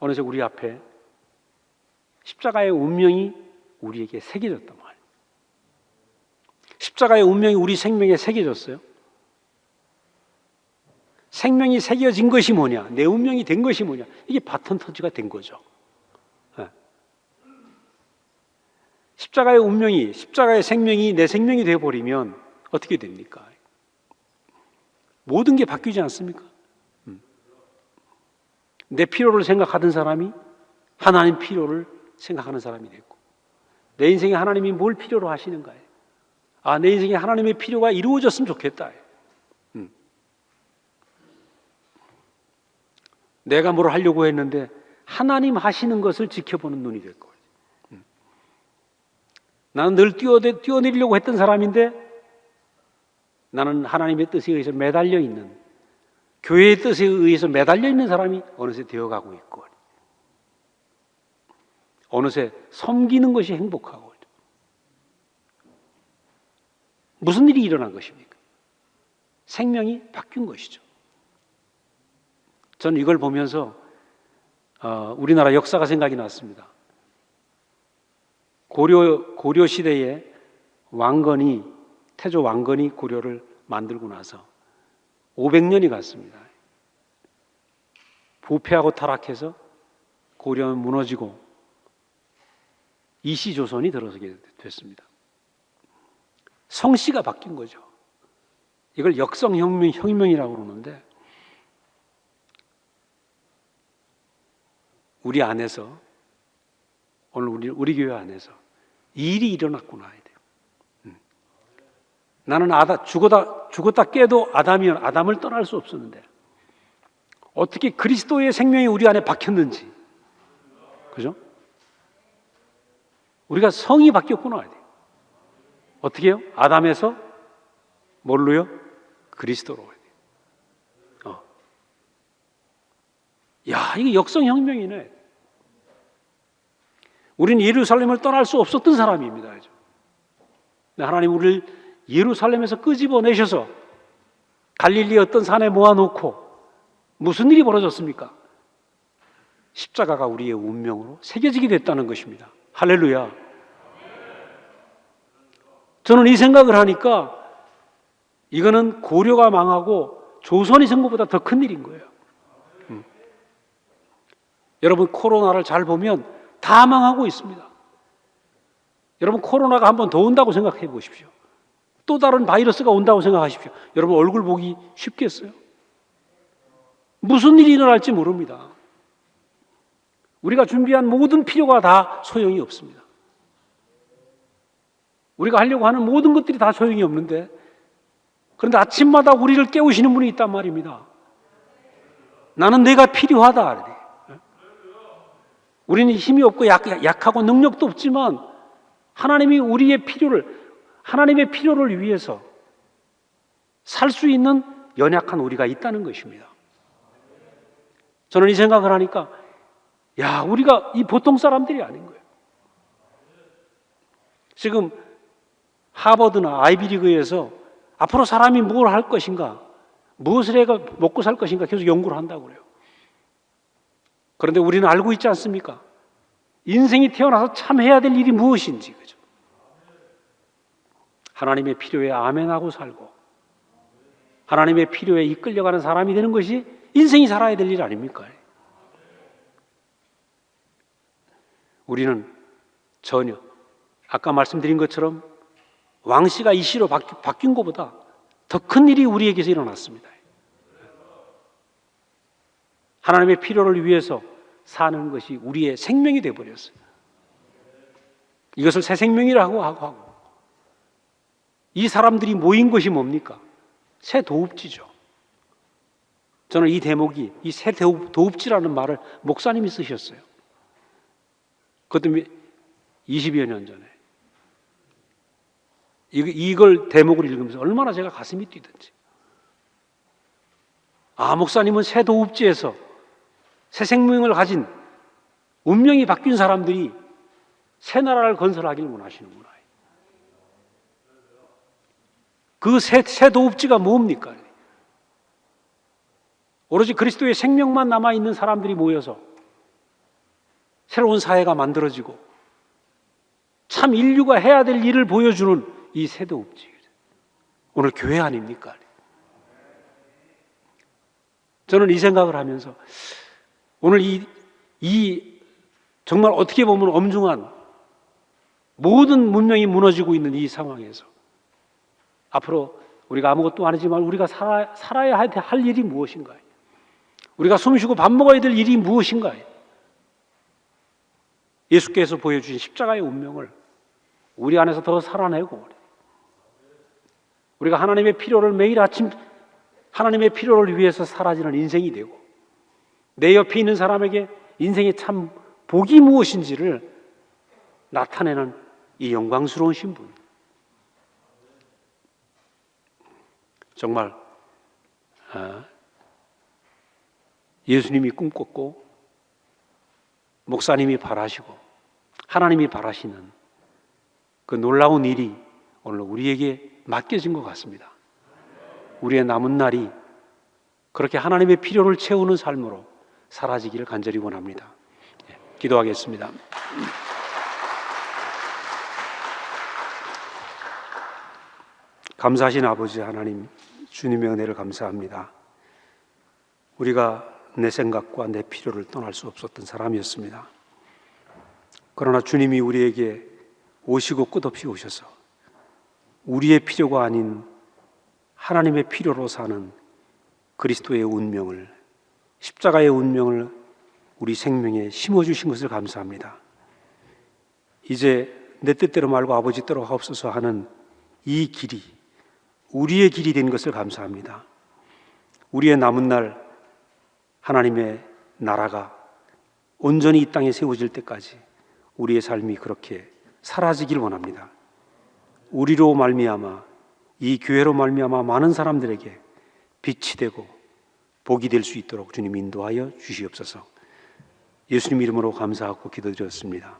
어느새 우리 앞에 십자가의 운명이 우리에게 새겨졌단 말이에요. 십자가의 운명이 우리 생명에 새겨졌어요. 생명이 새겨진 것이 뭐냐? 내 운명이 된 것이 뭐냐? 이게 바톤 터치가 된 거죠. 네. 십자가의 운명이, 십자가의 생명이 내 생명이 되어버리면 어떻게 됩니까? 모든 게 바뀌지 않습니까? 내 필요를 생각하던 사람이 하나님 필요를 생각하는 사람이 됐고, 내 인생에 하나님이 뭘 필요로 하시는가요? 아, 내 인생에 하나님의 필요가 이루어졌으면 좋겠다. 내가 뭘 하려고 했는데 하나님 하시는 것을 지켜보는 눈이 될 거예요. 나는 늘 뛰어내리려고 했던 사람인데 나는 하나님의 뜻에 의해서 매달려 있는, 교회의 뜻에 의해서 매달려 있는 사람이 어느새 되어가고 있고, 어느새 섬기는 것이 행복하고, 무슨 일이 일어난 것입니까? 생명이 바뀐 것이죠. 저는 이걸 보면서 우리나라 역사가 생각이 났습니다. 고려 시대에 태조 왕건이 고려를 만들고 나서 500년이 갔습니다. 부패하고 타락해서 고려는 무너지고 이시조선이 들어서게 됐습니다. 성씨가 바뀐 거죠. 이걸 역성혁명이라고 그러는데, 우리 안에서, 오늘 우리 교회 안에서 이 일이 일어났구나 해야 돼요. 나는 죽었다 깨도 아담을 떠날 수 없었는데 어떻게 그리스도의 생명이 우리 안에 박혔는지, 그죠? 우리가 성이 바뀌었구나 해야 돼요. 어떻게 해요? 아담에서 뭘로요? 그리스도로 해야 돼요. 야, 이게 역성혁명이네. 우리는 예루살렘을 떠날 수 없었던 사람입니다. 하나님 우리를 예루살렘에서 끄집어내셔서 갈릴리 어떤 산에 모아놓고 무슨 일이 벌어졌습니까? 십자가가 우리의 운명으로 새겨지게 됐다는 것입니다. 할렐루야. 저는 이 생각을 하니까 이거는 고려가 망하고 조선이 선 것보다 더 큰 일인 거예요. 여러분, 코로나를 잘 보면 다 망하고 있습니다. 여러분, 코로나가 한 번 더 온다고 생각해 보십시오. 또 다른 바이러스가 온다고 생각하십시오. 여러분, 얼굴 보기 쉽겠어요? 무슨 일이 일어날지 모릅니다. 우리가 준비한 모든 필요가 다 소용이 없습니다. 우리가 하려고 하는 모든 것들이 다 소용이 없는데, 그런데 아침마다 우리를 깨우시는 분이 있단 말입니다. 나는 내가 필요하다. 우리는 힘이 없고 약하고 능력도 없지만 하나님이 하나님의 필요를 위해서 살 수 있는 연약한 우리가 있다는 것입니다. 저는 이 생각을 하니까, 우리가 이 보통 사람들이 아닌 거예요. 지금 하버드나 아이비리그에서 앞으로 사람이 뭘 할 것인가, 무엇을 해가 먹고 살 것인가 계속 연구를 한다고 그래요. 그런데 우리는 알고 있지 않습니까? 인생이 태어나서 참 해야 될 일이 무엇인지, 그죠? 하나님의 필요에 아멘하고 살고 하나님의 필요에 이끌려가는 사람이 되는 것이 인생이 살아야 될 일 아닙니까? 우리는 전혀 아까 말씀드린 것처럼 왕씨가 이씨로 바뀐 것보다 더 큰 일이 우리에게서 일어났습니다. 하나님의 필요를 위해서 사는 것이 우리의 생명이 되어버렸어요. 이것을 새 생명이라고 하고, 이 사람들이 모인 것이 뭡니까? 새 도읍지죠. 저는 이 대목이, 이 새 도읍지라는 말을 목사님이 쓰셨어요. 그것도 20여 년 전에. 이걸 대목을 읽으면서 얼마나 제가 가슴이 뛰든지. 목사님은 새 도읍지에서 새 생명을 가진 운명이 바뀐 사람들이 새 나라를 건설하기를 원하시는구나. 그 새 도읍지가 뭡니까? 오로지 그리스도의 생명만 남아있는 사람들이 모여서 새로운 사회가 만들어지고 참 인류가 해야 될 일을 보여주는 이 새 도읍지. 오늘 교회 아닙니까? 저는 이 생각을 하면서 오늘 이 정말 어떻게 보면 엄중한 모든 문명이 무너지고 있는 이 상황에서 앞으로 우리가 아무것도 안 하지만 우리가 살아야 할 일이 무엇인가요? 우리가 숨쉬고 밥 먹어야 될 일이 무엇인가요? 예수께서 보여주신 십자가의 운명을 우리 안에서 더 살아내고, 우리가 하나님의 필요를 매일 아침 하나님의 필요를 위해서 사라지는 인생이 되고, 내 옆에 있는 사람에게 인생의 참 복이 무엇인지를 나타내는 이 영광스러운 신분. 정말 예수님이 꿈꿨고 목사님이 바라시고 하나님이 바라시는 그 놀라운 일이 오늘 우리에게 맡겨진 것 같습니다. 우리의 남은 날이 그렇게 하나님의 필요를 채우는 삶으로 사라지기를 간절히 원합니다. 기도하겠습니다. 감사하신 아버지 하나님, 주님의 은혜를 감사합니다. 우리가 내 생각과 내 필요를 떠날 수 없었던 사람이었습니다. 그러나 주님이 우리에게 오시고 끝없이 오셔서 우리의 필요가 아닌 하나님의 필요로 사는 그리스도의 운명을, 십자가의 운명을 우리 생명에 심어주신 것을 감사합니다. 이제 내 뜻대로 말고 아버지 뜻대로 하옵소서 하는 이 길이 우리의 길이 된 것을 감사합니다. 우리의 남은 날 하나님의 나라가 온전히 이 땅에 세워질 때까지 우리의 삶이 그렇게 사라지길 원합니다. 우리로 말미암아, 이 교회로 말미암아 많은 사람들에게 빛이 되고 복이 될 수 있도록 주님 인도하여 주시옵소서. 예수님 이름으로 감사하고 기도드렸습니다.